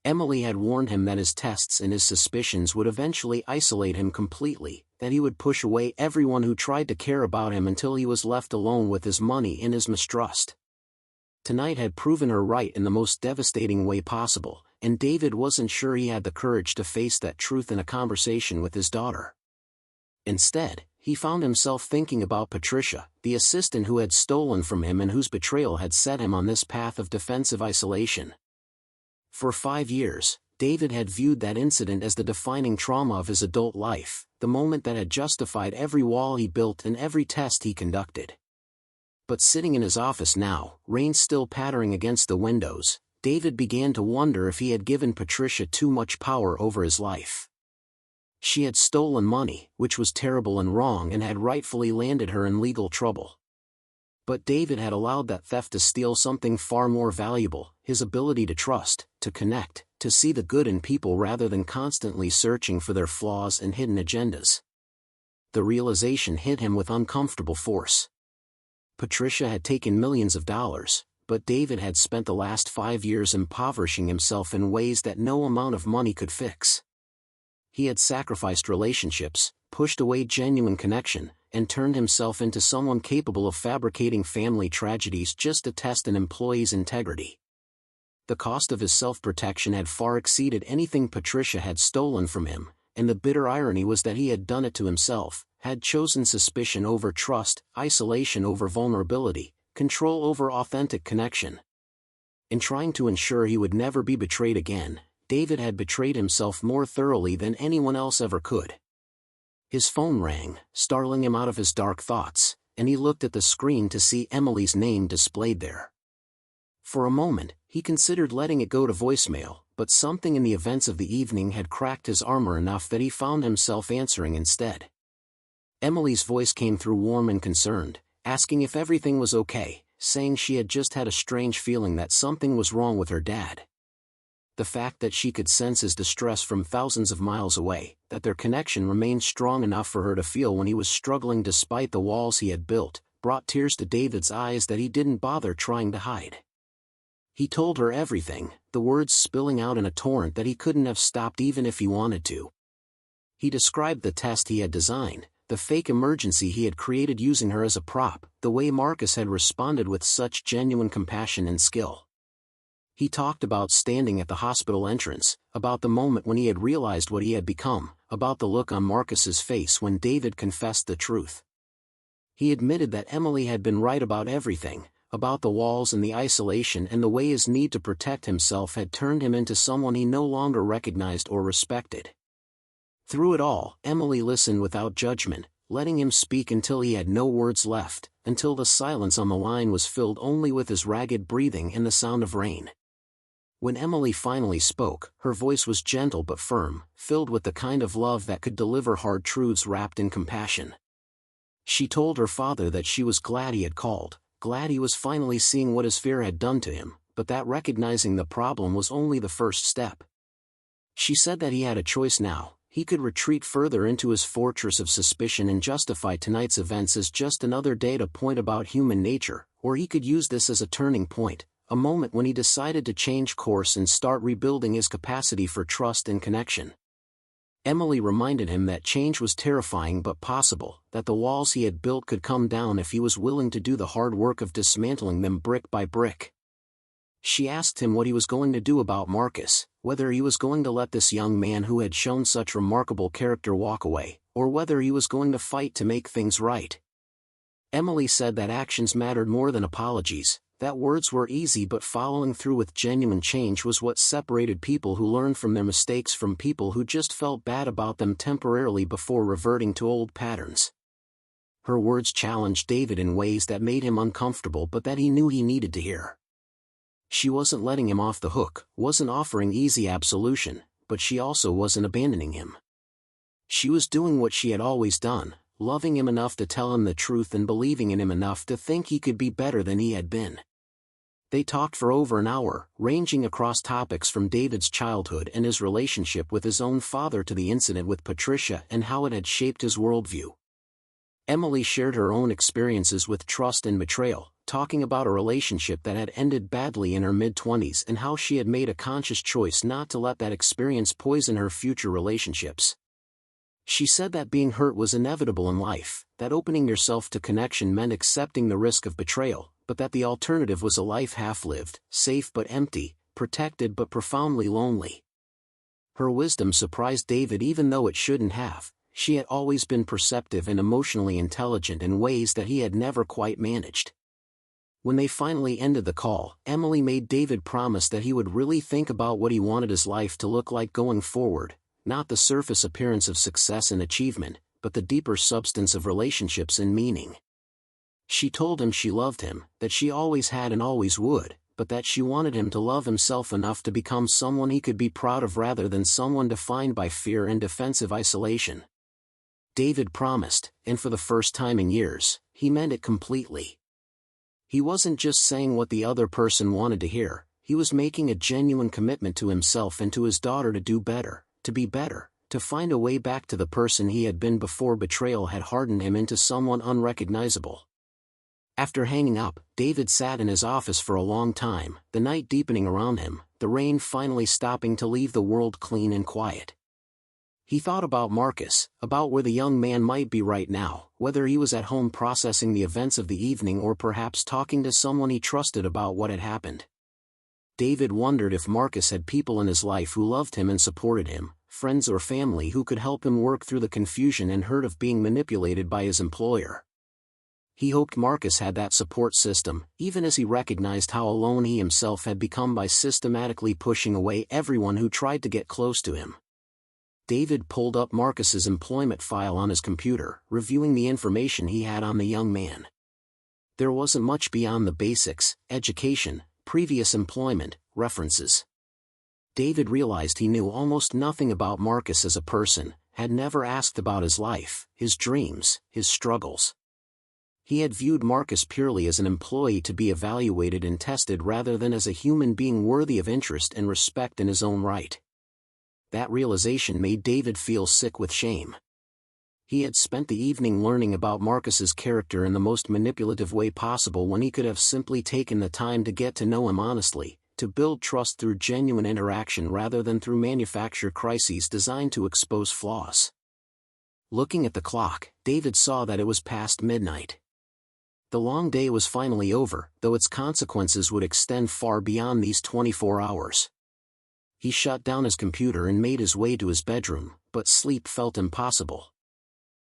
Emily had warned him that his tests and his suspicions would eventually isolate him completely, that he would push away everyone who tried to care about him until he was left alone with his money and his mistrust. Tonight had proven her right in the most devastating way possible, and David wasn't sure he had the courage to face that truth in a conversation with his daughter. Instead, he found himself thinking about Patricia, the assistant who had stolen from him and whose betrayal had set him on this path of defensive isolation. For 5 years, David had viewed that incident as the defining trauma of his adult life, the moment that had justified every wall he built and every test he conducted. But sitting in his office now, rain still pattering against the windows, David began to wonder if he had given Patricia too much power over his life. She had stolen money, which was terrible and wrong, and had rightfully landed her in legal trouble. But David had allowed that theft to steal something far more valuable, his ability to trust, to connect, to see the good in people rather than constantly searching for their flaws and hidden agendas. The realization hit him with uncomfortable force. Patricia had taken millions of dollars, but David had spent the last 5 years impoverishing himself in ways that no amount of money could fix. He had sacrificed relationships, pushed away genuine connection, and turned himself into someone capable of fabricating family tragedies just to test an employee's integrity. The cost of his self-protection had far exceeded anything Patricia had stolen from him, and the bitter irony was that he had done it to himself, had chosen suspicion over trust, isolation over vulnerability, control over authentic connection. In trying to ensure he would never be betrayed again, David had betrayed himself more thoroughly than anyone else ever could. His phone rang, startling him out of his dark thoughts, and he looked at the screen to see Emily's name displayed there. For a moment, he considered letting it go to voicemail, but something in the events of the evening had cracked his armor enough that he found himself answering instead. Emily's voice came through warm and concerned, asking if everything was okay, saying she had just had a strange feeling that something was wrong with her dad. The fact that she could sense his distress from thousands of miles away, that their connection remained strong enough for her to feel when he was struggling despite the walls he had built, brought tears to David's eyes that he didn't bother trying to hide. He told her everything, the words spilling out in a torrent that he couldn't have stopped even if he wanted to. He described the test he had designed, the fake emergency he had created using her as a prop, the way Marcus had responded with such genuine compassion and skill. He talked about standing at the hospital entrance, about the moment when he had realized what he had become, about the look on Marcus's face when David confessed the truth. He admitted that Emily had been right about everything, about the walls and the isolation and the way his need to protect himself had turned him into someone he no longer recognized or respected. Through it all, Emily listened without judgment, letting him speak until he had no words left, until the silence on the line was filled only with his ragged breathing and the sound of rain. When Emily finally spoke, her voice was gentle but firm, filled with the kind of love that could deliver hard truths wrapped in compassion. She told her father that she was glad he had called, glad he was finally seeing what his fear had done to him, but that recognizing the problem was only the first step. She said that he had a choice now. He could retreat further into his fortress of suspicion and justify tonight's events as just another data point about human nature, or he could use this as a turning point, a moment when he decided to change course and start rebuilding his capacity for trust and connection. Emily reminded him that change was terrifying but possible, that the walls he had built could come down if he was willing to do the hard work of dismantling them brick by brick. She asked him what he was going to do about Marcus, whether he was going to let this young man who had shown such remarkable character walk away, or whether he was going to fight to make things right. Emily said that actions mattered more than apologies, that words were easy but following through with genuine change was what separated people who learned from their mistakes from people who just felt bad about them temporarily before reverting to old patterns. Her words challenged David in ways that made him uncomfortable but that he knew he needed to hear. She wasn't letting him off the hook, wasn't offering easy absolution, but she also wasn't abandoning him. She was doing what she had always done, loving him enough to tell him the truth and believing in him enough to think he could be better than he had been. They talked for over an hour, ranging across topics from David's childhood and his relationship with his own father to the incident with Patricia and how it had shaped his worldview. Emily shared her own experiences with trust and betrayal, talking about a relationship that had ended badly in her mid-20s and how she had made a conscious choice not to let that experience poison her future relationships. She said that being hurt was inevitable in life, that opening yourself to connection meant accepting the risk of betrayal, but that the alternative was a life half-lived, safe but empty, protected but profoundly lonely. Her wisdom surprised David even though it shouldn't have. She had always been perceptive and emotionally intelligent in ways that he had never quite managed. When they finally ended the call, Emily made David promise that he would really think about what he wanted his life to look like going forward, not the surface appearance of success and achievement, but the deeper substance of relationships and meaning. She told him she loved him, that she always had and always would, but that she wanted him to love himself enough to become someone he could be proud of rather than someone defined by fear and defensive isolation. David promised, and for the first time in years, he meant it completely. He wasn't just saying what the other person wanted to hear, he was making a genuine commitment to himself and to his daughter to do better, to be better, to find a way back to the person he had been before betrayal had hardened him into someone unrecognizable. After hanging up, David sat in his office for a long time, the night deepening around him, the rain finally stopping to leave the world clean and quiet. He thought about Marcus, about where the young man might be right now, whether he was at home processing the events of the evening or perhaps talking to someone he trusted about what had happened. David wondered if Marcus had people in his life who loved him and supported him, friends or family who could help him work through the confusion and hurt of being manipulated by his employer. He hoped Marcus had that support system, even as he recognized how alone he himself had become by systematically pushing away everyone who tried to get close to him. David pulled up Marcus's employment file on his computer, reviewing the information he had on the young man. There wasn't much beyond the basics: education, previous employment, references. David realized he knew almost nothing about Marcus as a person, had never asked about his life, his dreams, his struggles. He had viewed Marcus purely as an employee to be evaluated and tested rather than as a human being worthy of interest and respect in his own right. That realization made David feel sick with shame. He had spent the evening learning about Marcus's character in the most manipulative way possible when he could have simply taken the time to get to know him honestly, to build trust through genuine interaction rather than through manufactured crises designed to expose flaws. Looking at the clock, David saw that it was past midnight. The long day was finally over, though its consequences would extend far beyond these 24 hours. He shut down his computer and made his way to his bedroom, but sleep felt impossible.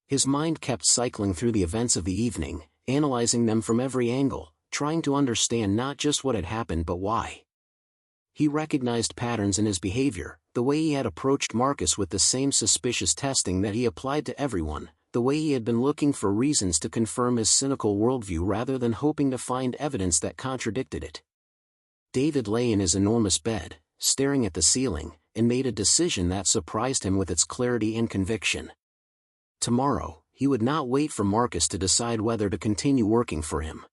His mind kept cycling through the events of the evening, analyzing them from every angle, trying to understand not just what had happened but why. He recognized patterns in his behavior, the way he had approached Marcus with the same suspicious testing that he applied to everyone, the way he had been looking for reasons to confirm his cynical worldview rather than hoping to find evidence that contradicted it. David lay in his enormous bed, staring at the ceiling, and made a decision that surprised him with its clarity and conviction. Tomorrow, he would not wait for Marcus to decide whether to continue working for him.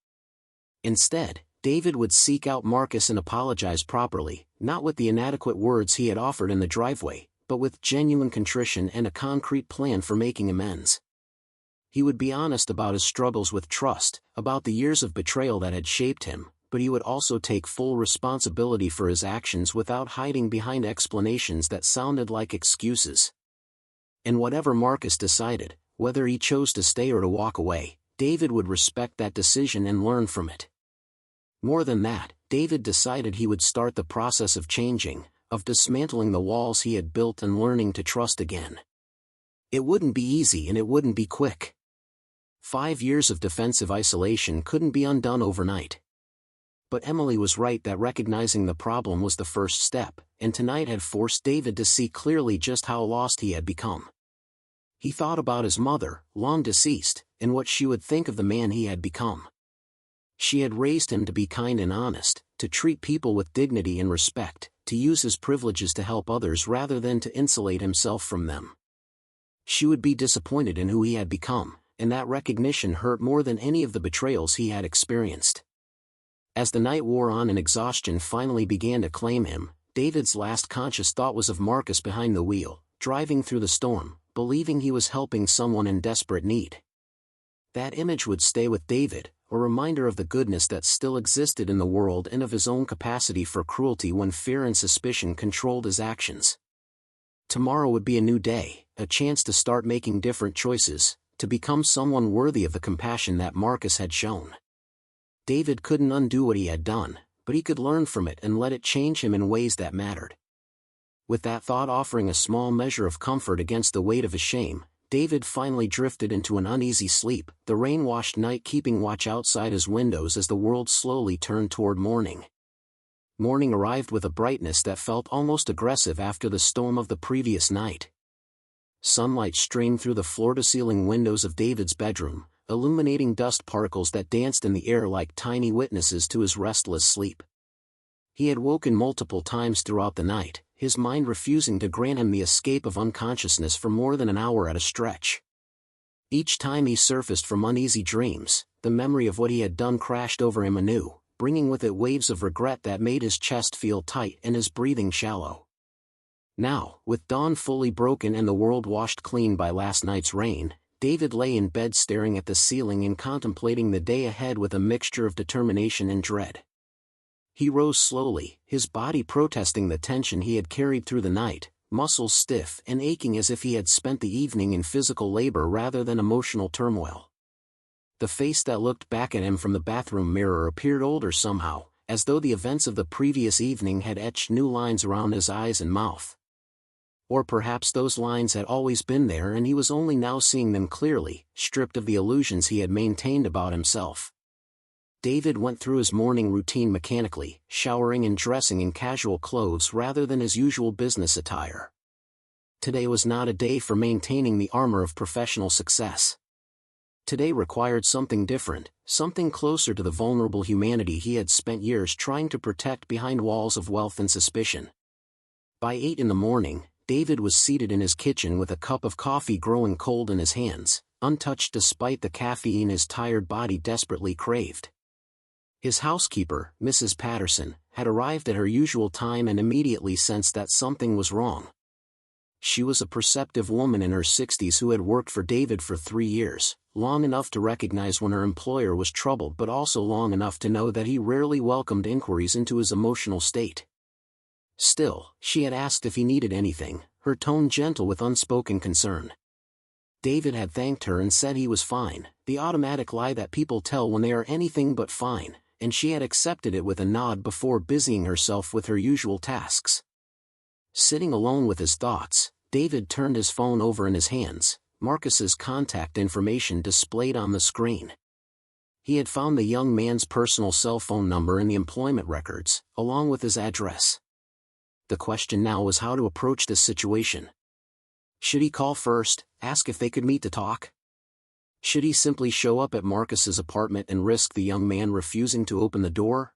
Instead, David would seek out Marcus and apologize properly, not with the inadequate words he had offered in the driveway, but with genuine contrition and a concrete plan for making amends. He would be honest about his struggles with trust, about the years of betrayal that had shaped him, but he would also take full responsibility for his actions without hiding behind explanations that sounded like excuses. And whatever Marcus decided, whether he chose to stay or to walk away, David would respect that decision and learn from it. More than that, David decided he would start the process of changing, of dismantling the walls he had built and learning to trust again. It wouldn't be easy and it wouldn't be quick. 5 years of defensive isolation couldn't be undone overnight. But Emily was right that recognizing the problem was the first step, and tonight had forced David to see clearly just how lost he had become. He thought about his mother, long deceased, and what she would think of the man he had become. She had raised him to be kind and honest, to treat people with dignity and respect, to use his privileges to help others rather than to insulate himself from them. She would be disappointed in who he had become, and that recognition hurt more than any of the betrayals he had experienced. As the night wore on and exhaustion finally began to claim him, David's last conscious thought was of Marcus behind the wheel, driving through the storm, believing he was helping someone in desperate need. That image would stay with David, a reminder of the goodness that still existed in the world and of his own capacity for cruelty when fear and suspicion controlled his actions. Tomorrow would be a new day, a chance to start making different choices, to become someone worthy of the compassion that Marcus had shown. David couldn't undo what he had done, but he could learn from it and let it change him in ways that mattered. With that thought offering a small measure of comfort against the weight of his shame, David finally drifted into an uneasy sleep, the rain-washed night keeping watch outside his windows as the world slowly turned toward morning. Morning arrived with a brightness that felt almost aggressive after the storm of the previous night. Sunlight streamed through the floor-to-ceiling windows of David's bedroom, illuminating dust particles that danced in the air like tiny witnesses to his restless sleep. He had woken multiple times throughout the night, his mind refusing to grant him the escape of unconsciousness for more than an hour at a stretch. Each time he surfaced from uneasy dreams, the memory of what he had done crashed over him anew, bringing with it waves of regret that made his chest feel tight and his breathing shallow. Now, with dawn fully broken and the world washed clean by last night's rain, David lay in bed staring at the ceiling and contemplating the day ahead with a mixture of determination and dread. He rose slowly, his body protesting the tension he had carried through the night, muscles stiff and aching as if he had spent the evening in physical labor rather than emotional turmoil. The face that looked back at him from the bathroom mirror appeared older somehow, as though the events of the previous evening had etched new lines around his eyes and mouth. Or perhaps those lines had always been there and he was only now seeing them clearly, stripped of the illusions he had maintained about himself. David went through his morning routine mechanically, showering and dressing in casual clothes rather than his usual business attire. Today was not a day for maintaining the armor of professional success. Today required something different, something closer to the vulnerable humanity he had spent years trying to protect behind walls of wealth and suspicion. By 8 in the morning, David was seated in his kitchen with a cup of coffee growing cold in his hands, untouched despite the caffeine his tired body desperately craved. His housekeeper, Mrs. Patterson, had arrived at her usual time and immediately sensed that something was wrong. She was a perceptive woman in her 60s who had worked for David for 3 years, long enough to recognize when her employer was troubled but also long enough to know that he rarely welcomed inquiries into his emotional state. Still, she had asked if he needed anything, her tone gentle with unspoken concern. David had thanked her and said he was fine, the automatic lie that people tell when they are anything but fine, and she had accepted it with a nod before busying herself with her usual tasks. Sitting alone with his thoughts, David turned his phone over in his hands, Marcus's contact information displayed on the screen. He had found the young man's personal cell phone number in the employment records, along with his address. The question now was how to approach this situation. Should he call first, ask if they could meet to talk? Should he simply show up at Marcus's apartment and risk the young man refusing to open the door?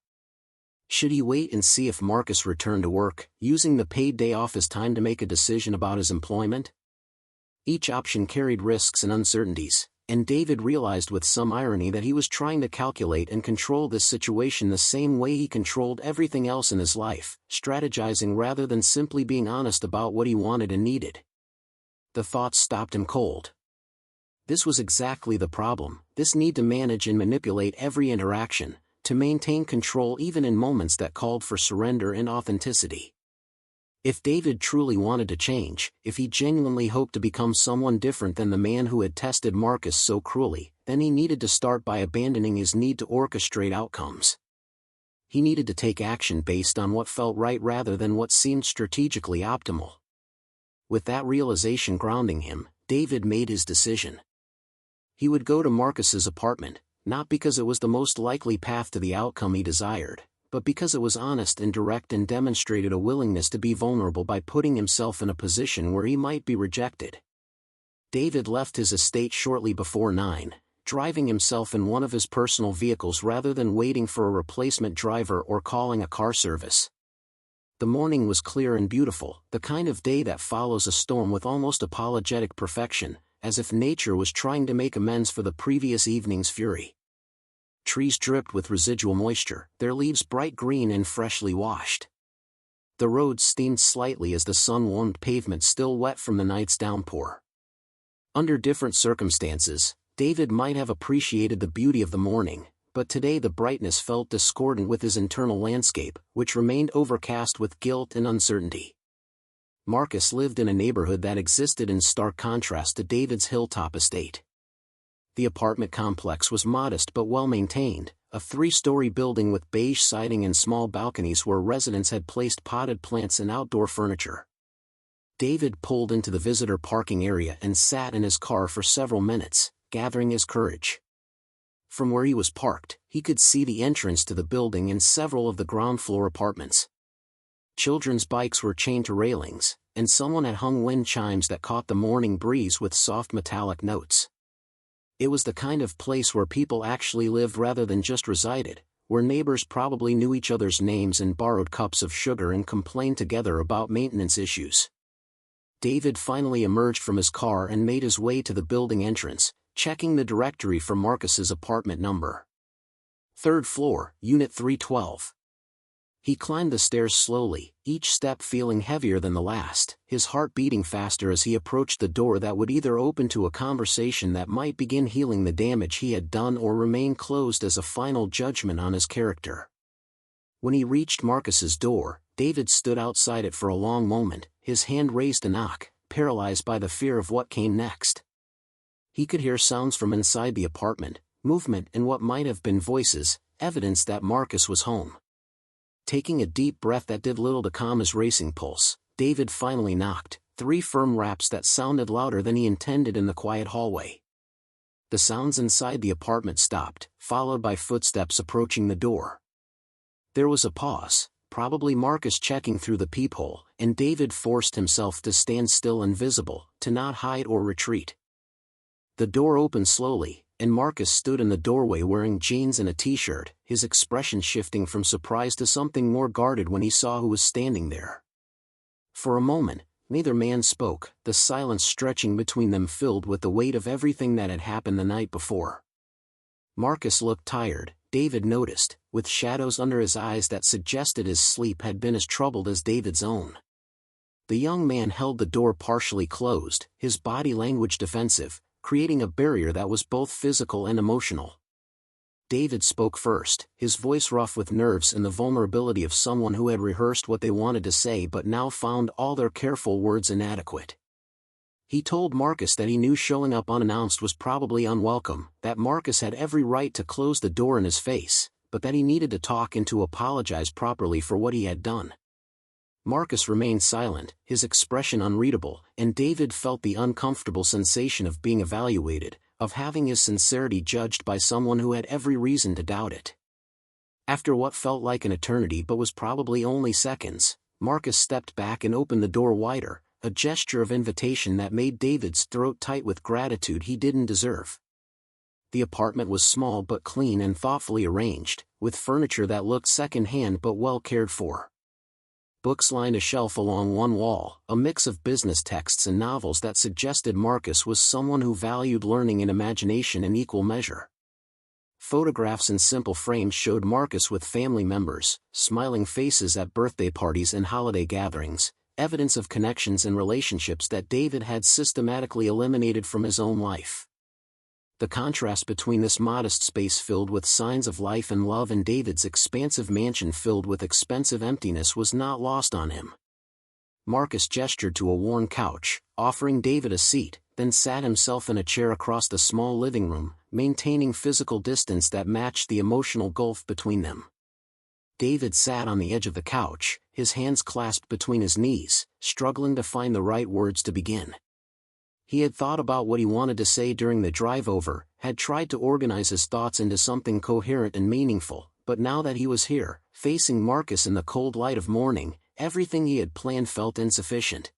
Should he wait and see if Marcus returned to work, using the paid day off as time to make a decision about his employment? Each option carried risks and uncertainties, and David realized with some irony that he was trying to calculate and control this situation the same way he controlled everything else in his life, strategizing rather than simply being honest about what he wanted and needed. The thoughts stopped him cold. This was exactly the problem, this need to manage and manipulate every interaction, to maintain control even in moments that called for surrender and authenticity. If David truly wanted to change, if he genuinely hoped to become someone different than the man who had tested Marcus so cruelly, then he needed to start by abandoning his need to orchestrate outcomes. He needed to take action based on what felt right rather than what seemed strategically optimal. With that realization grounding him, David made his decision. He would go to Marcus's apartment, not because it was the most likely path to the outcome he desired, but because it was honest and direct and demonstrated a willingness to be vulnerable by putting himself in a position where he might be rejected. David left his estate shortly before 9, driving himself in one of his personal vehicles rather than waiting for a replacement driver or calling a car service. The morning was clear and beautiful, the kind of day that follows a storm with almost apologetic perfection, as if nature was trying to make amends for the previous evening's fury. Trees dripped with residual moisture, their leaves bright green and freshly washed. The roads steamed slightly as the sun-warmed pavement still wet from the night's downpour. Under different circumstances, David might have appreciated the beauty of the morning, but today the brightness felt discordant with his internal landscape, which remained overcast with guilt and uncertainty. Marcus lived in a neighborhood that existed in stark contrast to David's hilltop estate. The apartment complex was modest but well-maintained, a 3-story building with beige siding and small balconies where residents had placed potted plants and outdoor furniture. David pulled into the visitor parking area and sat in his car for several minutes, gathering his courage. From where he was parked, he could see the entrance to the building and several of the ground-floor apartments. Children's bikes were chained to railings, and someone had hung wind chimes that caught the morning breeze with soft metallic notes. It was the kind of place where people actually lived rather than just resided, where neighbors probably knew each other's names and borrowed cups of sugar and complained together about maintenance issues. David finally emerged from his car and made his way to the building entrance, checking the directory for Marcus's apartment number. 3rd floor, Unit 312. He climbed the stairs slowly, each step feeling heavier than the last, his heart beating faster as he approached the door that would either open to a conversation that might begin healing the damage he had done or remain closed as a final judgment on his character. When he reached Marcus's door, David stood outside it for a long moment, his hand raised to knock, paralyzed by the fear of what came next. He could hear sounds from inside the apartment, movement and what might have been voices, evidence that Marcus was home. Taking a deep breath that did little to calm his racing pulse, David finally knocked, 3 firm raps that sounded louder than he intended in the quiet hallway. The sounds inside the apartment stopped, followed by footsteps approaching the door. There was a pause, probably Marcus checking through the peephole, and David forced himself to stand still and visible, to not hide or retreat. The door opened slowly, and Marcus stood in the doorway wearing jeans and a t-shirt, his expression shifting from surprise to something more guarded when he saw who was standing there. For a moment, neither man spoke, the silence stretching between them filled with the weight of everything that had happened the night before. Marcus looked tired, David noticed, with shadows under his eyes that suggested his sleep had been as troubled as David's own. The young man held the door partially closed, his body language defensive, creating a barrier that was both physical and emotional. David spoke first, his voice rough with nerves and the vulnerability of someone who had rehearsed what they wanted to say but now found all their careful words inadequate. He told Marcus that he knew showing up unannounced was probably unwelcome, that Marcus had every right to close the door in his face, but that he needed to talk and to apologize properly for what he had done. Marcus remained silent, his expression unreadable, and David felt the uncomfortable sensation of being evaluated, of having his sincerity judged by someone who had every reason to doubt it. After what felt like an eternity but was probably only seconds, Marcus stepped back and opened the door wider, a gesture of invitation that made David's throat tight with gratitude he didn't deserve. The apartment was small but clean and thoughtfully arranged, with furniture that looked second-hand but well cared for. Books lined a shelf along one wall, a mix of business texts and novels that suggested Marcus was someone who valued learning and imagination in equal measure. Photographs in simple frames showed Marcus with family members, smiling faces at birthday parties and holiday gatherings, evidence of connections and relationships that David had systematically eliminated from his own life. The contrast between this modest space filled with signs of life and love and David's expansive mansion filled with expensive emptiness was not lost on him. Marcus gestured to a worn couch, offering David a seat, then sat himself in a chair across the small living room, maintaining physical distance that matched the emotional gulf between them. David sat on the edge of the couch, his hands clasped between his knees, struggling to find the right words to begin. He had thought about what he wanted to say during the drive over, had tried to organize his thoughts into something coherent and meaningful, but now that he was here, facing Marcus in the cold light of morning, everything he had planned felt insufficient.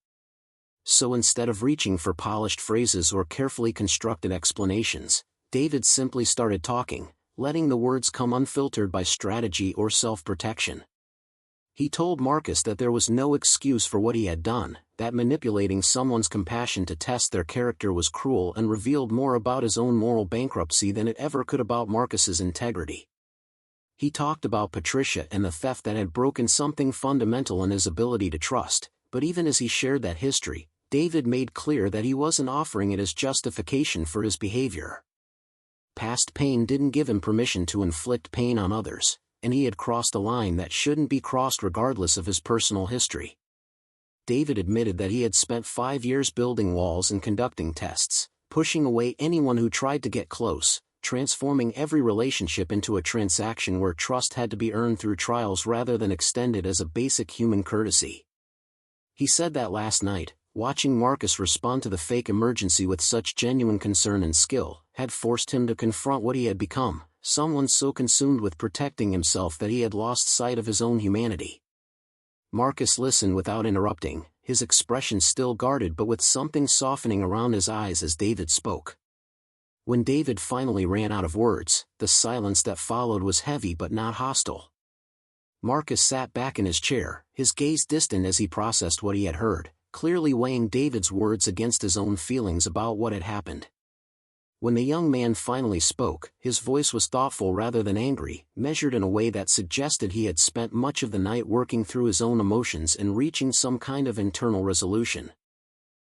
So instead of reaching for polished phrases or carefully constructed explanations, David simply started talking, letting the words come unfiltered by strategy or self-protection. He told Marcus that there was no excuse for what he had done, that manipulating someone's compassion to test their character was cruel and revealed more about his own moral bankruptcy than it ever could about Marcus's integrity. He talked about Patricia and the theft that had broken something fundamental in his ability to trust, but even as he shared that history, David made clear that he wasn't offering it as justification for his behavior. Past pain didn't give him permission to inflict pain on others, and he had crossed a line that shouldn't be crossed regardless of his personal history. David admitted that he had spent 5 years building walls and conducting tests, pushing away anyone who tried to get close, transforming every relationship into a transaction where trust had to be earned through trials rather than extended as a basic human courtesy. He said that last night, watching Marcus respond to the fake emergency with such genuine concern and skill, had forced him to confront what he had become, someone so consumed with protecting himself that he had lost sight of his own humanity. Marcus listened without interrupting, his expression still guarded but with something softening around his eyes as David spoke. When David finally ran out of words, the silence that followed was heavy but not hostile. Marcus sat back in his chair, his gaze distant as he processed what he had heard, clearly weighing David's words against his own feelings about what had happened. When the young man finally spoke, his voice was thoughtful rather than angry, measured in a way that suggested he had spent much of the night working through his own emotions and reaching some kind of internal resolution.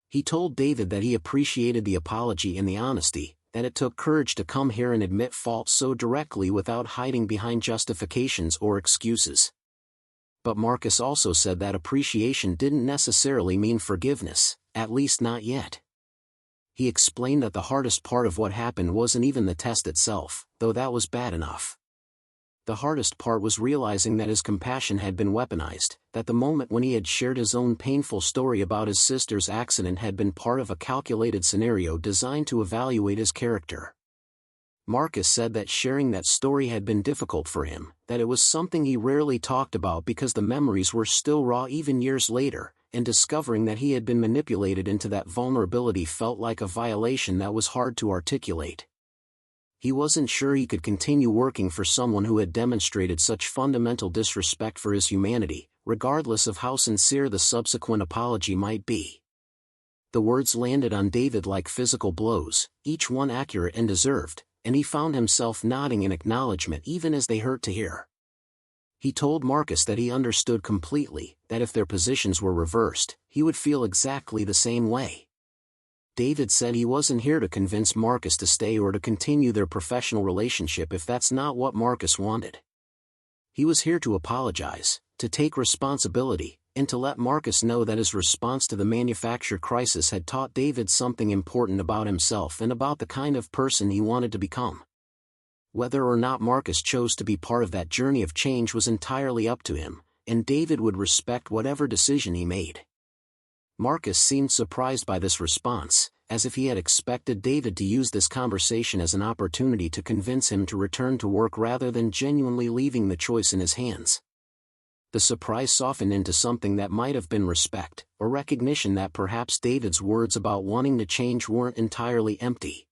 He told David that he appreciated the apology and the honesty, that it took courage to come here and admit fault so directly without hiding behind justifications or excuses. But Marcus also said that appreciation didn't necessarily mean forgiveness, at least not yet. He explained that the hardest part of what happened wasn't even the test itself, though that was bad enough. The hardest part was realizing that his compassion had been weaponized, that the moment when he had shared his own painful story about his sister's accident had been part of a calculated scenario designed to evaluate his character. Marcus said that sharing that story had been difficult for him, that it was something he rarely talked about because the memories were still raw even years later, and discovering that he had been manipulated into that vulnerability felt like a violation that was hard to articulate. He wasn't sure he could continue working for someone who had demonstrated such fundamental disrespect for his humanity, regardless of how sincere the subsequent apology might be. The words landed on David like physical blows, each one accurate and deserved, and he found himself nodding in acknowledgement even as they hurt to hear. He told Marcus that he understood completely, that if their positions were reversed, he would feel exactly the same way. David said he wasn't here to convince Marcus to stay or to continue their professional relationship if that's not what Marcus wanted. He was here to apologize, to take responsibility, and to let Marcus know that his response to the manufactured crisis had taught David something important about himself and about the kind of person he wanted to become. Whether or not Marcus chose to be part of that journey of change was entirely up to him, and David would respect whatever decision he made. Marcus seemed surprised by this response, as if he had expected David to use this conversation as an opportunity to convince him to return to work rather than genuinely leaving the choice in his hands. The surprise softened into something that might have been respect, or recognition that perhaps David's words about wanting to change weren't entirely empty.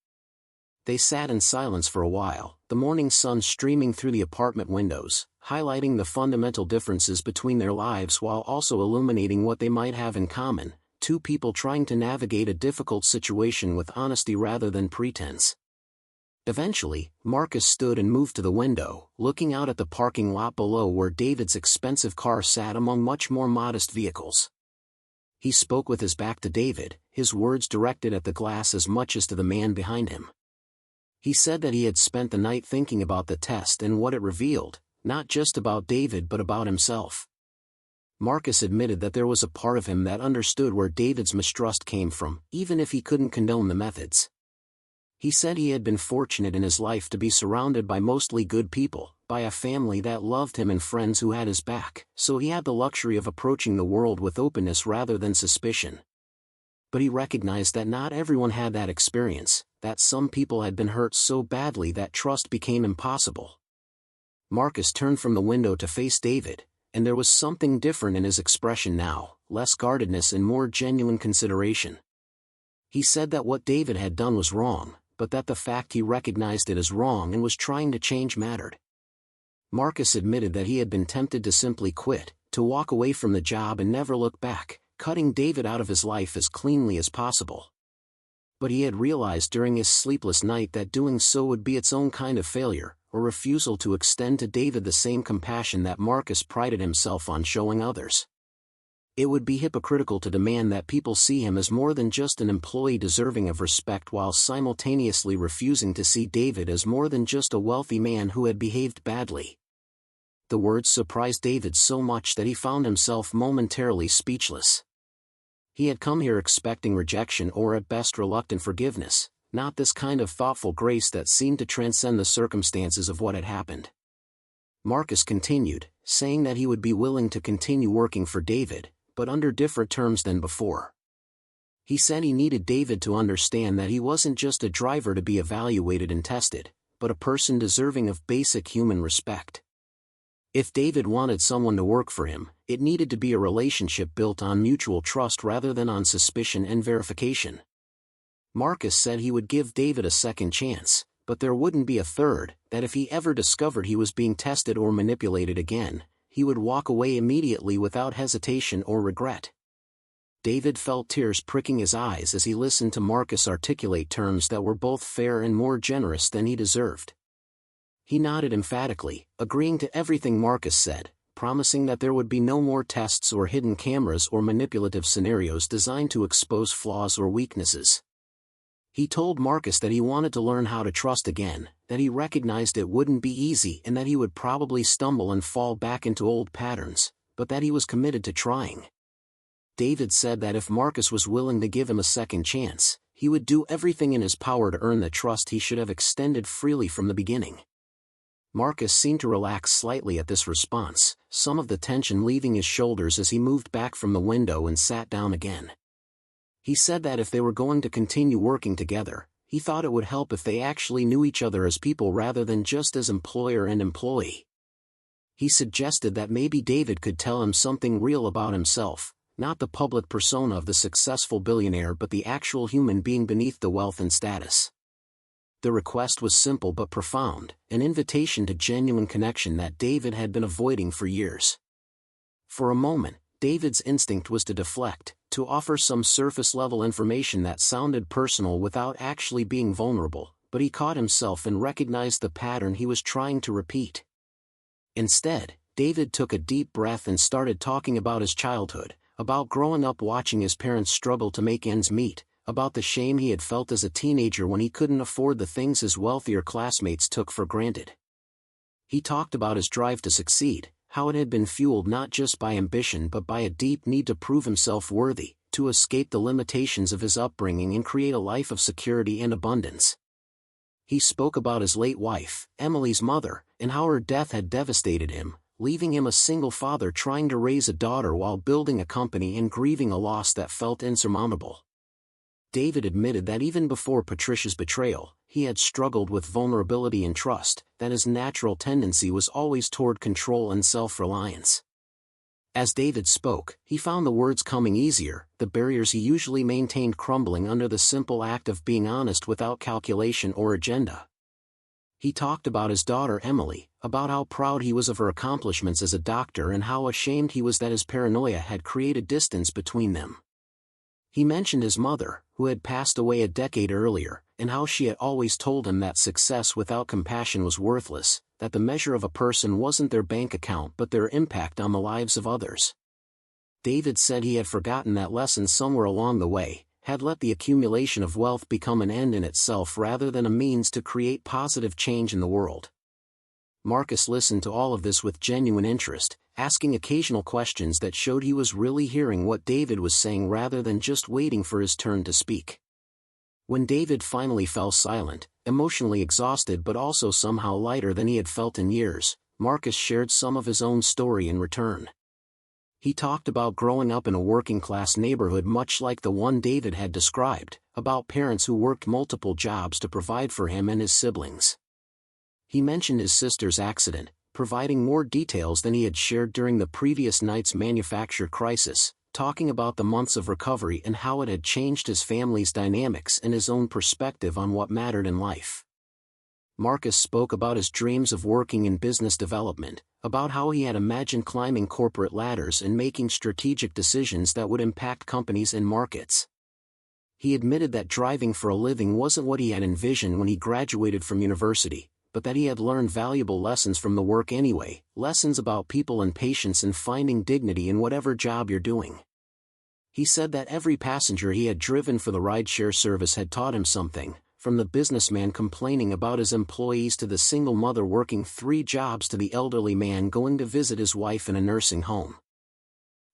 They sat in silence for a while, the morning sun streaming through the apartment windows, highlighting the fundamental differences between their lives while also illuminating what they might have in common, two people trying to navigate a difficult situation with honesty rather than pretense. Eventually, Marcus stood and moved to the window, looking out at the parking lot below where David's expensive car sat among much more modest vehicles. He spoke with his back to David, his words directed at the glass as much as to the man behind him. He said that he had spent the night thinking about the test and what it revealed, not just about David but about himself. Marcus admitted that there was a part of him that understood where David's mistrust came from, even if he couldn't condone the methods. He said he had been fortunate in his life to be surrounded by mostly good people, by a family that loved him and friends who had his back, so he had the luxury of approaching the world with openness rather than suspicion. But he recognized that not everyone had that experience, that some people had been hurt so badly that trust became impossible. Marcus turned from the window to face David, and there was something different in his expression now, less guardedness and more genuine consideration. He said that what David had done was wrong, but that the fact he recognized it as wrong and was trying to change mattered. Marcus admitted that he had been tempted to simply quit, to walk away from the job and never look back, cutting David out of his life as cleanly as possible. But he had realized during his sleepless night that doing so would be its own kind of failure, a refusal to extend to David the same compassion that Marcus prided himself on showing others. It would be hypocritical to demand that people see him as more than just an employee deserving of respect while simultaneously refusing to see David as more than just a wealthy man who had behaved badly. The words surprised David so much that he found himself momentarily speechless. He had come here expecting rejection or at best reluctant forgiveness, not this kind of thoughtful grace that seemed to transcend the circumstances of what had happened. Marcus continued, saying that he would be willing to continue working for David, but under different terms than before. He said he needed David to understand that he wasn't just a driver to be evaluated and tested, but a person deserving of basic human respect. If David wanted someone to work for him, it needed to be a relationship built on mutual trust rather than on suspicion and verification. Marcus said he would give David a second chance, but there wouldn't be a third, that if he ever discovered he was being tested or manipulated again, he would walk away immediately without hesitation or regret. David felt tears pricking his eyes as he listened to Marcus articulate terms that were both fair and more generous than he deserved. He nodded emphatically, agreeing to everything Marcus said, promising that there would be no more tests or hidden cameras or manipulative scenarios designed to expose flaws or weaknesses. He told Marcus that he wanted to learn how to trust again, that he recognized it wouldn't be easy and that he would probably stumble and fall back into old patterns, but that he was committed to trying. David said that if Marcus was willing to give him a second chance, he would do everything in his power to earn the trust he should have extended freely from the beginning. Marcus seemed to relax slightly at this response, some of the tension leaving his shoulders as he moved back from the window and sat down again. He said that if they were going to continue working together, he thought it would help if they actually knew each other as people rather than just as employer and employee. He suggested that maybe David could tell him something real about himself, not the public persona of the successful billionaire but the actual human being beneath the wealth and status. The request was simple but profound, an invitation to genuine connection that David had been avoiding for years. For a moment, David's instinct was to deflect, to offer some surface-level information that sounded personal without actually being vulnerable, but he caught himself and recognized the pattern he was trying to repeat. Instead, David took a deep breath and started talking about his childhood, about growing up watching his parents struggle to make ends meet, about the shame he had felt as a teenager when he couldn't afford the things his wealthier classmates took for granted. He talked about his drive to succeed, how it had been fueled not just by ambition but by a deep need to prove himself worthy, to escape the limitations of his upbringing and create a life of security and abundance. He spoke about his late wife, Emily's mother, and how her death had devastated him, leaving him a single father trying to raise a daughter while building a company and grieving a loss that felt insurmountable. David admitted that even before Patricia's betrayal, he had struggled with vulnerability and trust, that his natural tendency was always toward control and self-reliance. As David spoke, he found the words coming easier, the barriers he usually maintained crumbling under the simple act of being honest without calculation or agenda. He talked about his daughter Emily, about how proud he was of her accomplishments as a doctor and how ashamed he was that his paranoia had created distance between them. He mentioned his mother, who had passed away a decade earlier, and how she had always told him that success without compassion was worthless, that the measure of a person wasn't their bank account but their impact on the lives of others. David said he had forgotten that lesson somewhere along the way, had let the accumulation of wealth become an end in itself rather than a means to create positive change in the world. Marcus listened to all of this with genuine interest, asking occasional questions that showed he was really hearing what David was saying rather than just waiting for his turn to speak. When David finally fell silent, emotionally exhausted but also somehow lighter than he had felt in years, Marcus shared some of his own story in return. He talked about growing up in a working-class neighborhood much like the one David had described, about parents who worked multiple jobs to provide for him and his siblings. He mentioned his sister's accident, providing more details than he had shared during the previous night's manufacture crisis, talking about the months of recovery and how it had changed his family's dynamics and his own perspective on what mattered in life. Marcus spoke about his dreams of working in business development, about how he had imagined climbing corporate ladders and making strategic decisions that would impact companies and markets. He admitted that driving for a living wasn't what he had envisioned when he graduated from university, but that he had learned valuable lessons from the work anyway, lessons about people and patience and finding dignity in whatever job you're doing. He said that every passenger he had driven for the rideshare service had taught him something, from the businessman complaining about his employees to the single mother working 3 jobs to the elderly man going to visit his wife in a nursing home.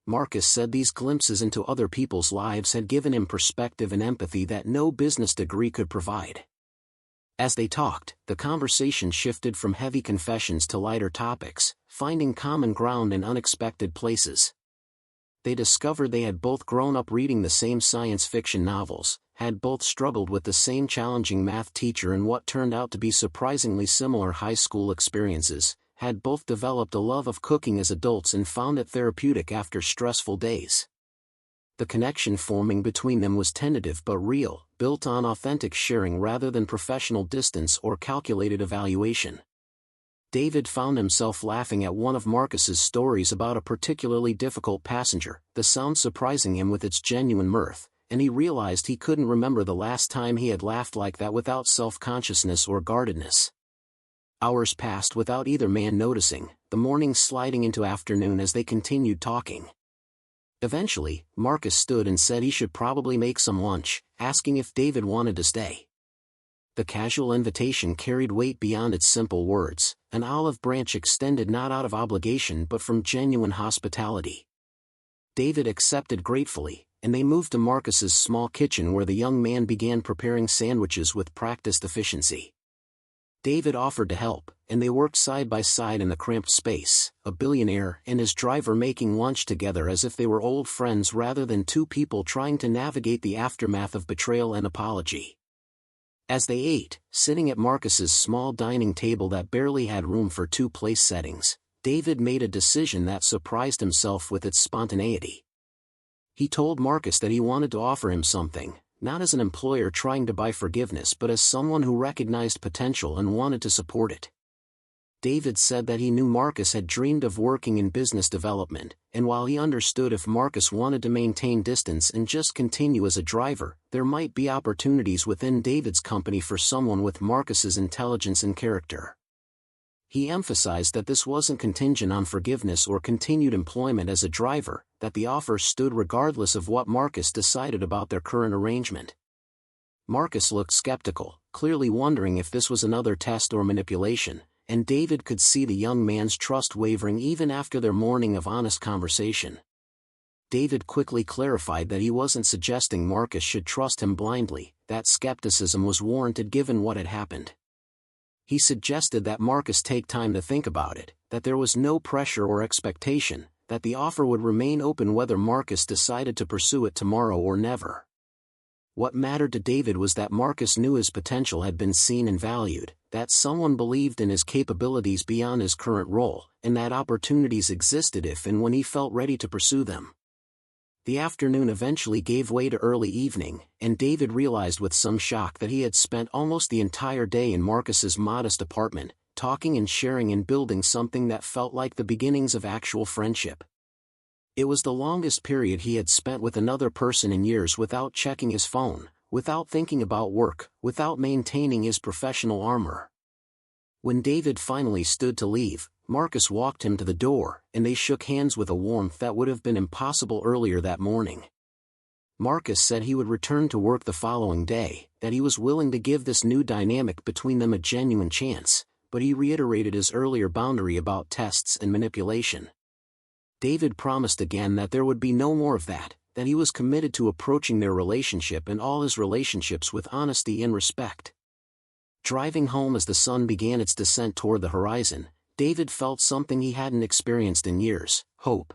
Marcus said these glimpses into other people's lives had given him perspective and empathy that no business degree could provide. As they talked, the conversation shifted from heavy confessions to lighter topics, finding common ground in unexpected places. They discovered they had both grown up reading the same science fiction novels, had both struggled with the same challenging math teacher and what turned out to be surprisingly similar high school experiences, had both developed a love of cooking as adults and found it therapeutic after stressful days. The connection forming between them was tentative but real, built on authentic sharing rather than professional distance or calculated evaluation. David found himself laughing at one of Marcus's stories about a particularly difficult passenger, the sound surprising him with its genuine mirth, and he realized he couldn't remember the last time he had laughed like that without self-consciousness or guardedness. Hours passed without either man noticing, the morning sliding into afternoon as they continued talking. Eventually, Marcus stood and said he should probably make some lunch, asking if David wanted to stay. The casual invitation carried weight beyond its simple words, an olive branch extended not out of obligation but from genuine hospitality. David accepted gratefully, and they moved to Marcus's small kitchen where the young man began preparing sandwiches with practiced efficiency. David offered to help, and they worked side by side in the cramped space, a billionaire and his driver making lunch together as if they were old friends rather than two people trying to navigate the aftermath of betrayal and apology. As they ate, sitting at Marcus's small dining table that barely had room for 2 place settings, David made a decision that surprised himself with its spontaneity. He told Marcus that he wanted to offer him something, not as an employer trying to buy forgiveness but as someone who recognized potential and wanted to support it. David said that he knew Marcus had dreamed of working in business development, and while he understood if Marcus wanted to maintain distance and just continue as a driver, there might be opportunities within David's company for someone with Marcus's intelligence and character. He emphasized that this wasn't contingent on forgiveness or continued employment as a driver, that the offer stood regardless of what Marcus decided about their current arrangement. Marcus looked skeptical, clearly wondering if this was another test or manipulation, and David could see the young man's trust wavering even after their morning of honest conversation. David quickly clarified that he wasn't suggesting Marcus should trust him blindly, that skepticism was warranted given what had happened. He suggested that Marcus take time to think about it, that there was no pressure or expectation, that the offer would remain open whether Marcus decided to pursue it tomorrow or never. What mattered to David was that Marcus knew his potential had been seen and valued, that someone believed in his capabilities beyond his current role, and that opportunities existed if and when he felt ready to pursue them. The afternoon eventually gave way to early evening, and David realized with some shock that he had spent almost the entire day in Marcus's modest apartment, talking and sharing and building something that felt like the beginnings of actual friendship. It was the longest period he had spent with another person in years without checking his phone, without thinking about work, without maintaining his professional armor. When David finally stood to leave, Marcus walked him to the door, and they shook hands with a warmth that would have been impossible earlier that morning. Marcus said he would return to work the following day, that he was willing to give this new dynamic between them a genuine chance, but he reiterated his earlier boundary about tests and manipulation. David promised again that there would be no more of that he was committed to approaching their relationship and all his relationships with honesty and respect. Driving home as the sun began its descent toward the horizon, David felt something he hadn't experienced in years: hope.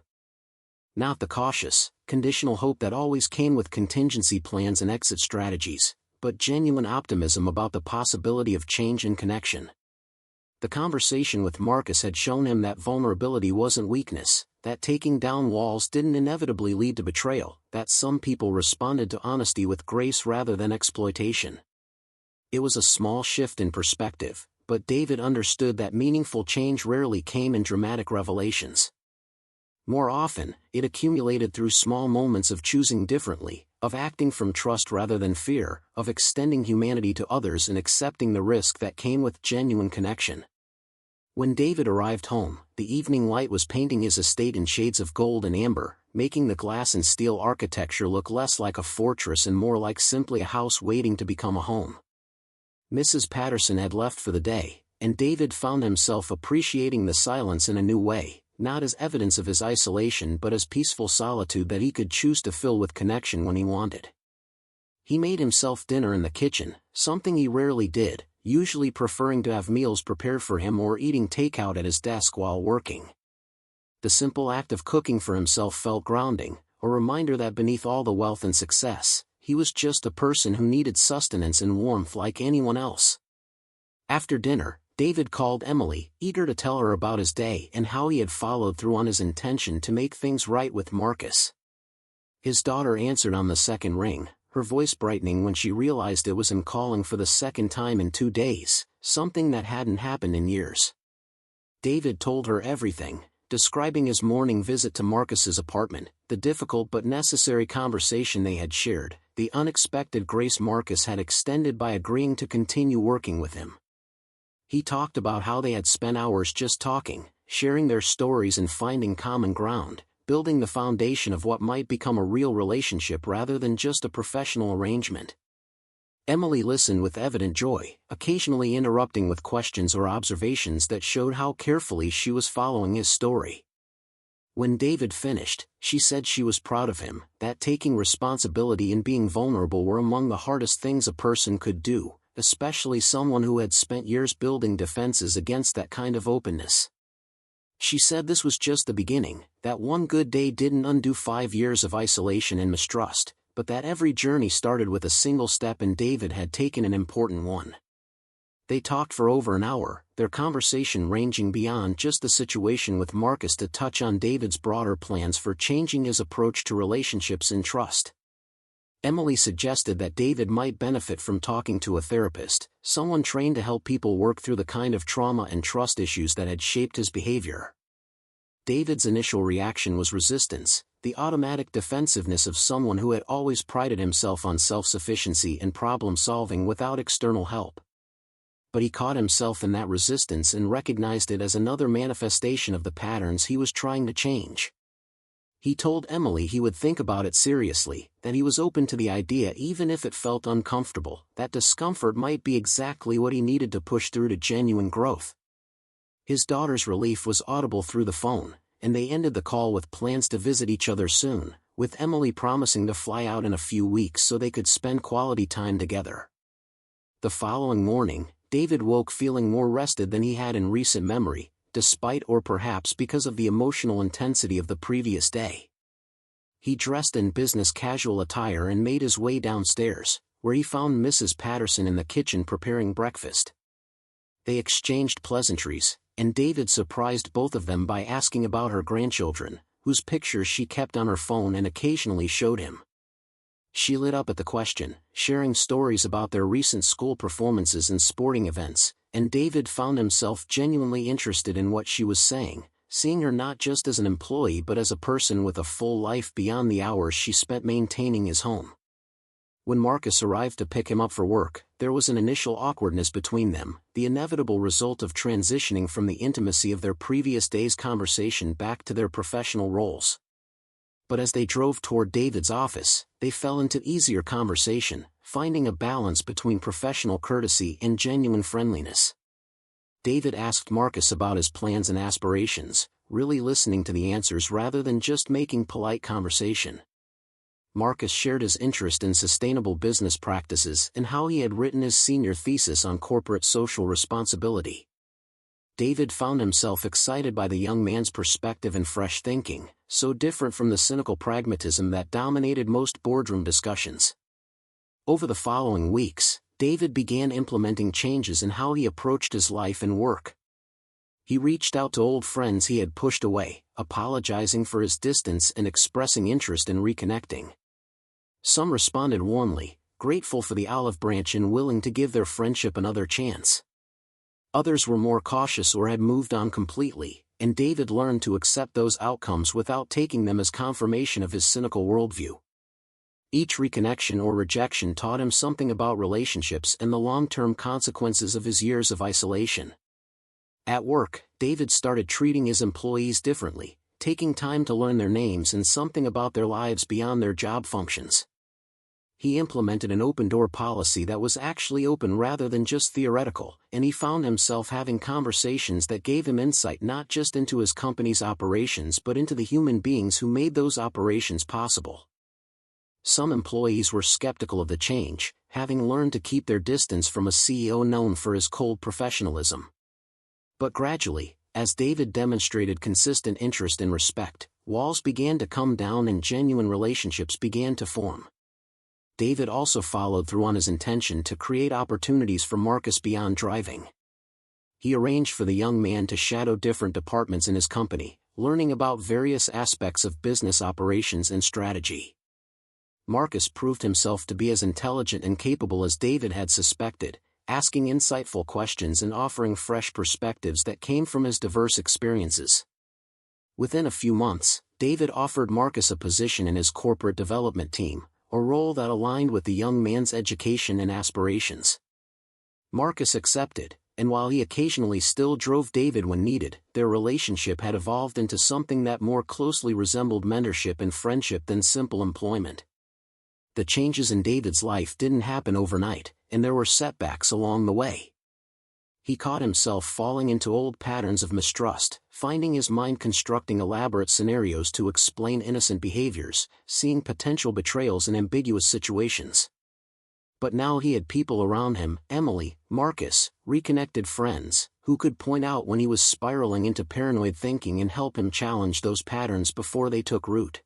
Not the cautious, conditional hope that always came with contingency plans and exit strategies, but genuine optimism about the possibility of change and connection. The conversation with Marcus had shown him that vulnerability wasn't weakness, that taking down walls didn't inevitably lead to betrayal, that some people responded to honesty with grace rather than exploitation. It was a small shift in perspective, but David understood that meaningful change rarely came in dramatic revelations. More often, it accumulated through small moments of choosing differently, of acting from trust rather than fear, of extending humanity to others and accepting the risk that came with genuine connection. When David arrived home, the evening light was painting his estate in shades of gold and amber, making the glass and steel architecture look less like a fortress and more like simply a house waiting to become a home. Mrs. Patterson had left for the day, and David found himself appreciating the silence in a new way, not as evidence of his isolation but as peaceful solitude that he could choose to fill with connection when he wanted. He made himself dinner in the kitchen, something he rarely did, usually preferring to have meals prepared for him or eating takeout at his desk while working. The simple act of cooking for himself felt grounding, a reminder that beneath all the wealth and success, he was just a person who needed sustenance and warmth like anyone else. After dinner, David called Emily, eager to tell her about his day and how he had followed through on his intention to make things right with Marcus. His daughter answered on the second ring, her voice brightening when she realized it was him calling for the second time in 2 days, something that hadn't happened in years. David told her everything, describing his morning visit to Marcus's apartment, the difficult but necessary conversation they had shared, the unexpected grace Marcus had extended by agreeing to continue working with him. He talked about how they had spent hours just talking, sharing their stories and finding common ground, building the foundation of what might become a real relationship rather than just a professional arrangement. Emily listened with evident joy, occasionally interrupting with questions or observations that showed how carefully she was following his story. When David finished, she said she was proud of him, that taking responsibility and being vulnerable were among the hardest things a person could do, especially someone who had spent years building defenses against that kind of openness. She said this was just the beginning, that one good day didn't undo 5 years of isolation and mistrust, but that every journey started with a single step and David had taken an important one. They talked for over an hour, their conversation ranging beyond just the situation with Marcus to touch on David's broader plans for changing his approach to relationships and trust. Emily suggested that David might benefit from talking to a therapist, someone trained to help people work through the kind of trauma and trust issues that had shaped his behavior. David's initial reaction was resistance, the automatic defensiveness of someone who had always prided himself on self-sufficiency and problem-solving without external help. But he caught himself in that resistance and recognized it as another manifestation of the patterns he was trying to change. He told Emily he would think about it seriously, that he was open to the idea even if it felt uncomfortable, that discomfort might be exactly what he needed to push through to genuine growth. His daughter's relief was audible through the phone, and they ended the call with plans to visit each other soon, with Emily promising to fly out in a few weeks so they could spend quality time together. The following morning, David woke feeling more rested than he had in recent memory, despite or perhaps because of the emotional intensity of the previous day. He dressed in business casual attire and made his way downstairs, where he found Mrs. Patterson in the kitchen preparing breakfast. They exchanged pleasantries, and David surprised both of them by asking about her grandchildren, whose pictures she kept on her phone and occasionally showed him. She lit up at the question, sharing stories about their recent school performances and sporting events, and David found himself genuinely interested in what she was saying, seeing her not just as an employee but as a person with a full life beyond the hours she spent maintaining his home. When Marcus arrived to pick him up for work, there was an initial awkwardness between them, the inevitable result of transitioning from the intimacy of their previous day's conversation back to their professional roles. But as they drove toward David's office, they fell into easier conversation, finding a balance between professional courtesy and genuine friendliness. David asked Marcus about his plans and aspirations, really listening to the answers rather than just making polite conversation. Marcus shared his interest in sustainable business practices and how he had written his senior thesis on corporate social responsibility. David found himself excited by the young man's perspective and fresh thinking, so different from the cynical pragmatism that dominated most boardroom discussions. Over the following weeks, David began implementing changes in how he approached his life and work. He reached out to old friends he had pushed away, apologizing for his distance and expressing interest in reconnecting. Some responded warmly, grateful for the olive branch and willing to give their friendship another chance. Others were more cautious or had moved on completely, and David learned to accept those outcomes without taking them as confirmation of his cynical worldview. Each reconnection or rejection taught him something about relationships and the long-term consequences of his years of isolation. At work, David started treating his employees differently, taking time to learn their names and something about their lives beyond their job functions. He implemented an open-door policy that was actually open rather than just theoretical, and he found himself having conversations that gave him insight not just into his company's operations but into the human beings who made those operations possible. Some employees were skeptical of the change, having learned to keep their distance from a CEO known for his cold professionalism. But gradually, as David demonstrated consistent interest and respect, walls began to come down and genuine relationships began to form. David also followed through on his intention to create opportunities for Marcus beyond driving. He arranged for the young man to shadow different departments in his company, learning about various aspects of business operations and strategy. Marcus proved himself to be as intelligent and capable as David had suspected, asking insightful questions and offering fresh perspectives that came from his diverse experiences. Within a few months, David offered Marcus a position in his corporate development team, a role that aligned with the young man's education and aspirations. Marcus accepted, and while he occasionally still drove David when needed, their relationship had evolved into something that more closely resembled mentorship and friendship than simple employment. The changes in David's life didn't happen overnight, and there were setbacks along the way. He caught himself falling into old patterns of mistrust, finding his mind constructing elaborate scenarios to explain innocent behaviors, seeing potential betrayals in ambiguous situations. But now he had people around him, Emily, Marcus, reconnected friends, who could point out when he was spiraling into paranoid thinking and help him challenge those patterns before they took root.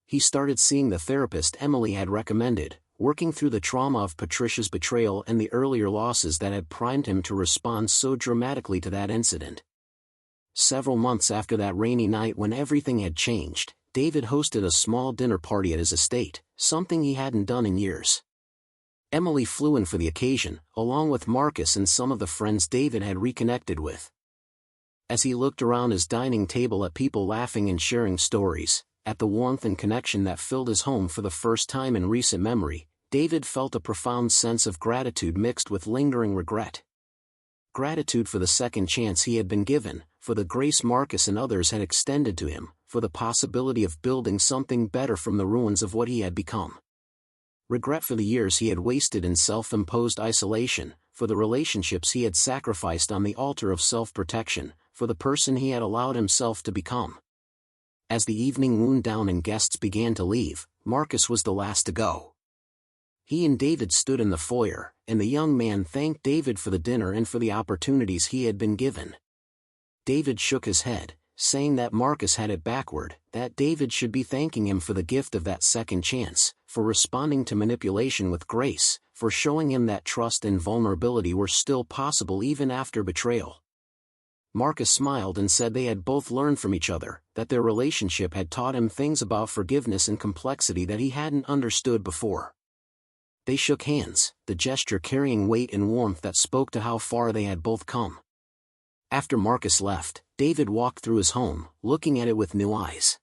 He started seeing the therapist Emily had recommended, working through the trauma of Patricia's betrayal and the earlier losses that had primed him to respond so dramatically to that incident. Several months after that rainy night when everything had changed, David hosted a small dinner party at his estate, something he hadn't done in years. Emily flew in for the occasion, along with Marcus and some of the friends David had reconnected with. As he looked around his dining table at people laughing and sharing stories, at the warmth and connection that filled his home for the first time in recent memory, David felt a profound sense of gratitude mixed with lingering regret. Gratitude for the second chance he had been given, for the grace Marcus and others had extended to him, for the possibility of building something better from the ruins of what he had become. Regret for the years he had wasted in self-imposed isolation, for the relationships he had sacrificed on the altar of self-protection, for the person he had allowed himself to become. As the evening wound down and guests began to leave, Marcus was the last to go. He and David stood in the foyer, and the young man thanked David for the dinner and for the opportunities he had been given. David shook his head, saying that Marcus had it backward, that David should be thanking him for the gift of that second chance, for responding to manipulation with grace, for showing him that trust and vulnerability were still possible even after betrayal. Marcus smiled and said they had both learned from each other, that their relationship had taught him things about forgiveness and complexity that he hadn't understood before. They shook hands, the gesture carrying weight and warmth that spoke to how far they had both come. After Marcus left, David walked through his home, looking at it with new eyes.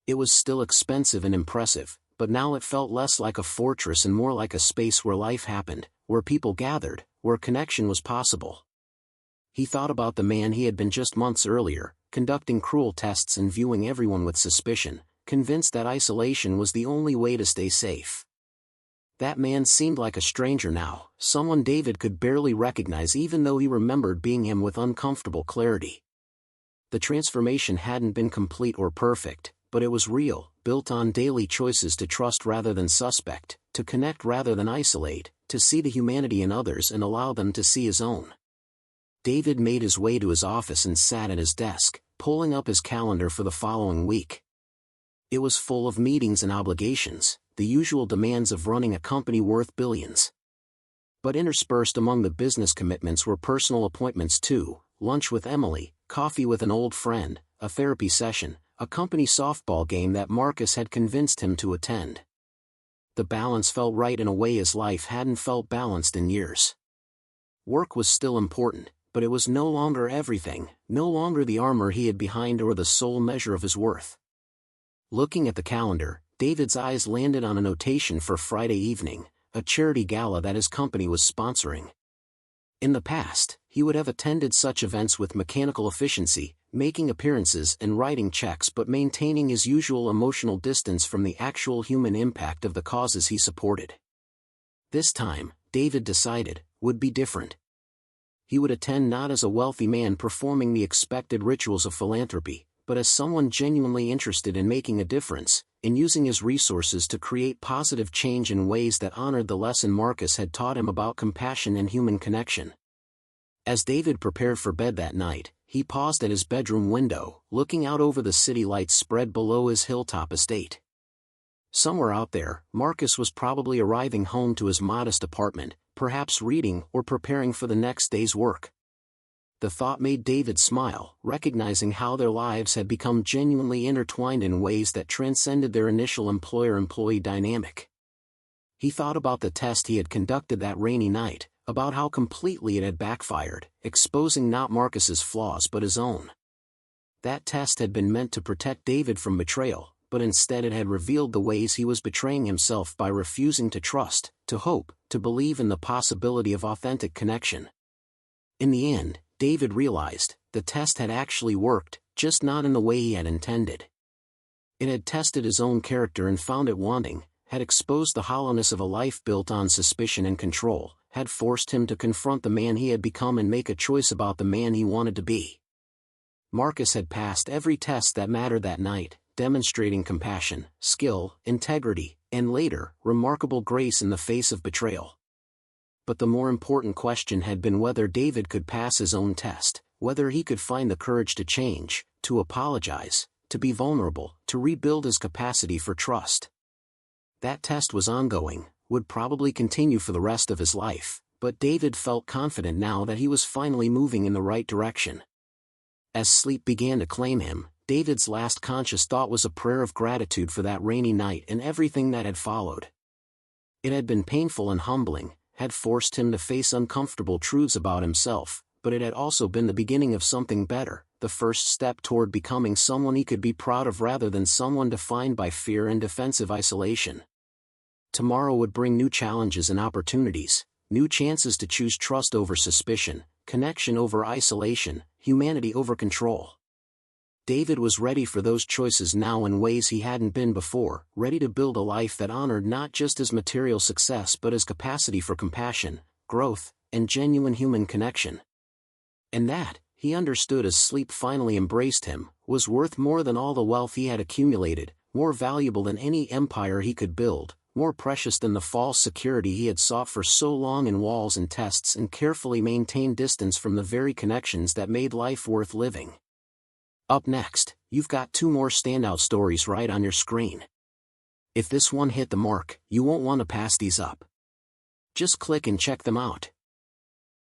It was still expensive and impressive, but now it felt less like a fortress and more like a space where life happened, where people gathered, where connection was possible. He thought about the man he had been just months earlier, conducting cruel tests and viewing everyone with suspicion, convinced that isolation was the only way to stay safe. That man seemed like a stranger now, someone David could barely recognize even though he remembered being him with uncomfortable clarity. The transformation hadn't been complete or perfect, but it was real, built on daily choices to trust rather than suspect, to connect rather than isolate, to see the humanity in others and allow them to see his own. David made his way to his office and sat at his desk, pulling up his calendar for the following week. It was full of meetings and obligations, the usual demands of running a company worth billions. But interspersed among the business commitments were personal appointments too: lunch with Emily, coffee with an old friend, a therapy session, a company softball game that Marcus had convinced him to attend. The balance felt right in a way his life hadn't felt balanced in years. Work was still important, but it was no longer everything, no longer the armor he hid behind or the sole measure of his worth. Looking at the calendar, David's eyes landed on a notation for Friday evening, a charity gala that his company was sponsoring. In the past, he would have attended such events with mechanical efficiency, making appearances and writing checks but maintaining his usual emotional distance from the actual human impact of the causes he supported. This time, David decided, would be different. He would attend not as a wealthy man performing the expected rituals of philanthropy, but as someone genuinely interested in making a difference, in using his resources to create positive change in ways that honored the lesson Marcus had taught him about compassion and human connection. As David prepared for bed that night, he paused at his bedroom window, looking out over the city lights spread below his hilltop estate. Somewhere out there, Marcus was probably arriving home to his modest apartment, perhaps reading or preparing for the next day's work. The thought made David smile, recognizing how their lives had become genuinely intertwined in ways that transcended their initial employer-employee dynamic. He thought about the test he had conducted that rainy night, about how completely it had backfired, exposing not Marcus's flaws but his own. That test had been meant to protect David from betrayal, but instead it had revealed the ways he was betraying himself by refusing to trust, to hope, to believe in the possibility of authentic connection. In the end, David realized, the test had actually worked, just not in the way he had intended. It had tested his own character and found it wanting, had exposed the hollowness of a life built on suspicion and control, had forced him to confront the man he had become and make a choice about the man he wanted to be. Marcus had passed every test that mattered that night, demonstrating compassion, skill, integrity, and later, remarkable grace in the face of betrayal. But the more important question had been whether David could pass his own test, whether he could find the courage to change, to apologize, to be vulnerable, to rebuild his capacity for trust. That test was ongoing, would probably continue for the rest of his life, but David felt confident now that he was finally moving in the right direction. As sleep began to claim him, David's last conscious thought was a prayer of gratitude for that rainy night and everything that had followed. It had been painful and humbling, had forced him to face uncomfortable truths about himself, but it had also been the beginning of something better, the first step toward becoming someone he could be proud of rather than someone defined by fear and defensive isolation. Tomorrow would bring new challenges and opportunities, new chances to choose trust over suspicion, connection over isolation, humanity over control. David was ready for those choices now in ways he hadn't been before, ready to build a life that honored not just his material success but his capacity for compassion, growth, and genuine human connection. And that, he understood as sleep finally embraced him, was worth more than all the wealth he had accumulated, more valuable than any empire he could build, more precious than the false security he had sought for so long in walls and tests and carefully maintained distance from the very connections that made life worth living. Up next, you've got two more standout stories right on your screen. If this one hit the mark, you won't want to pass these up. Just click and check them out.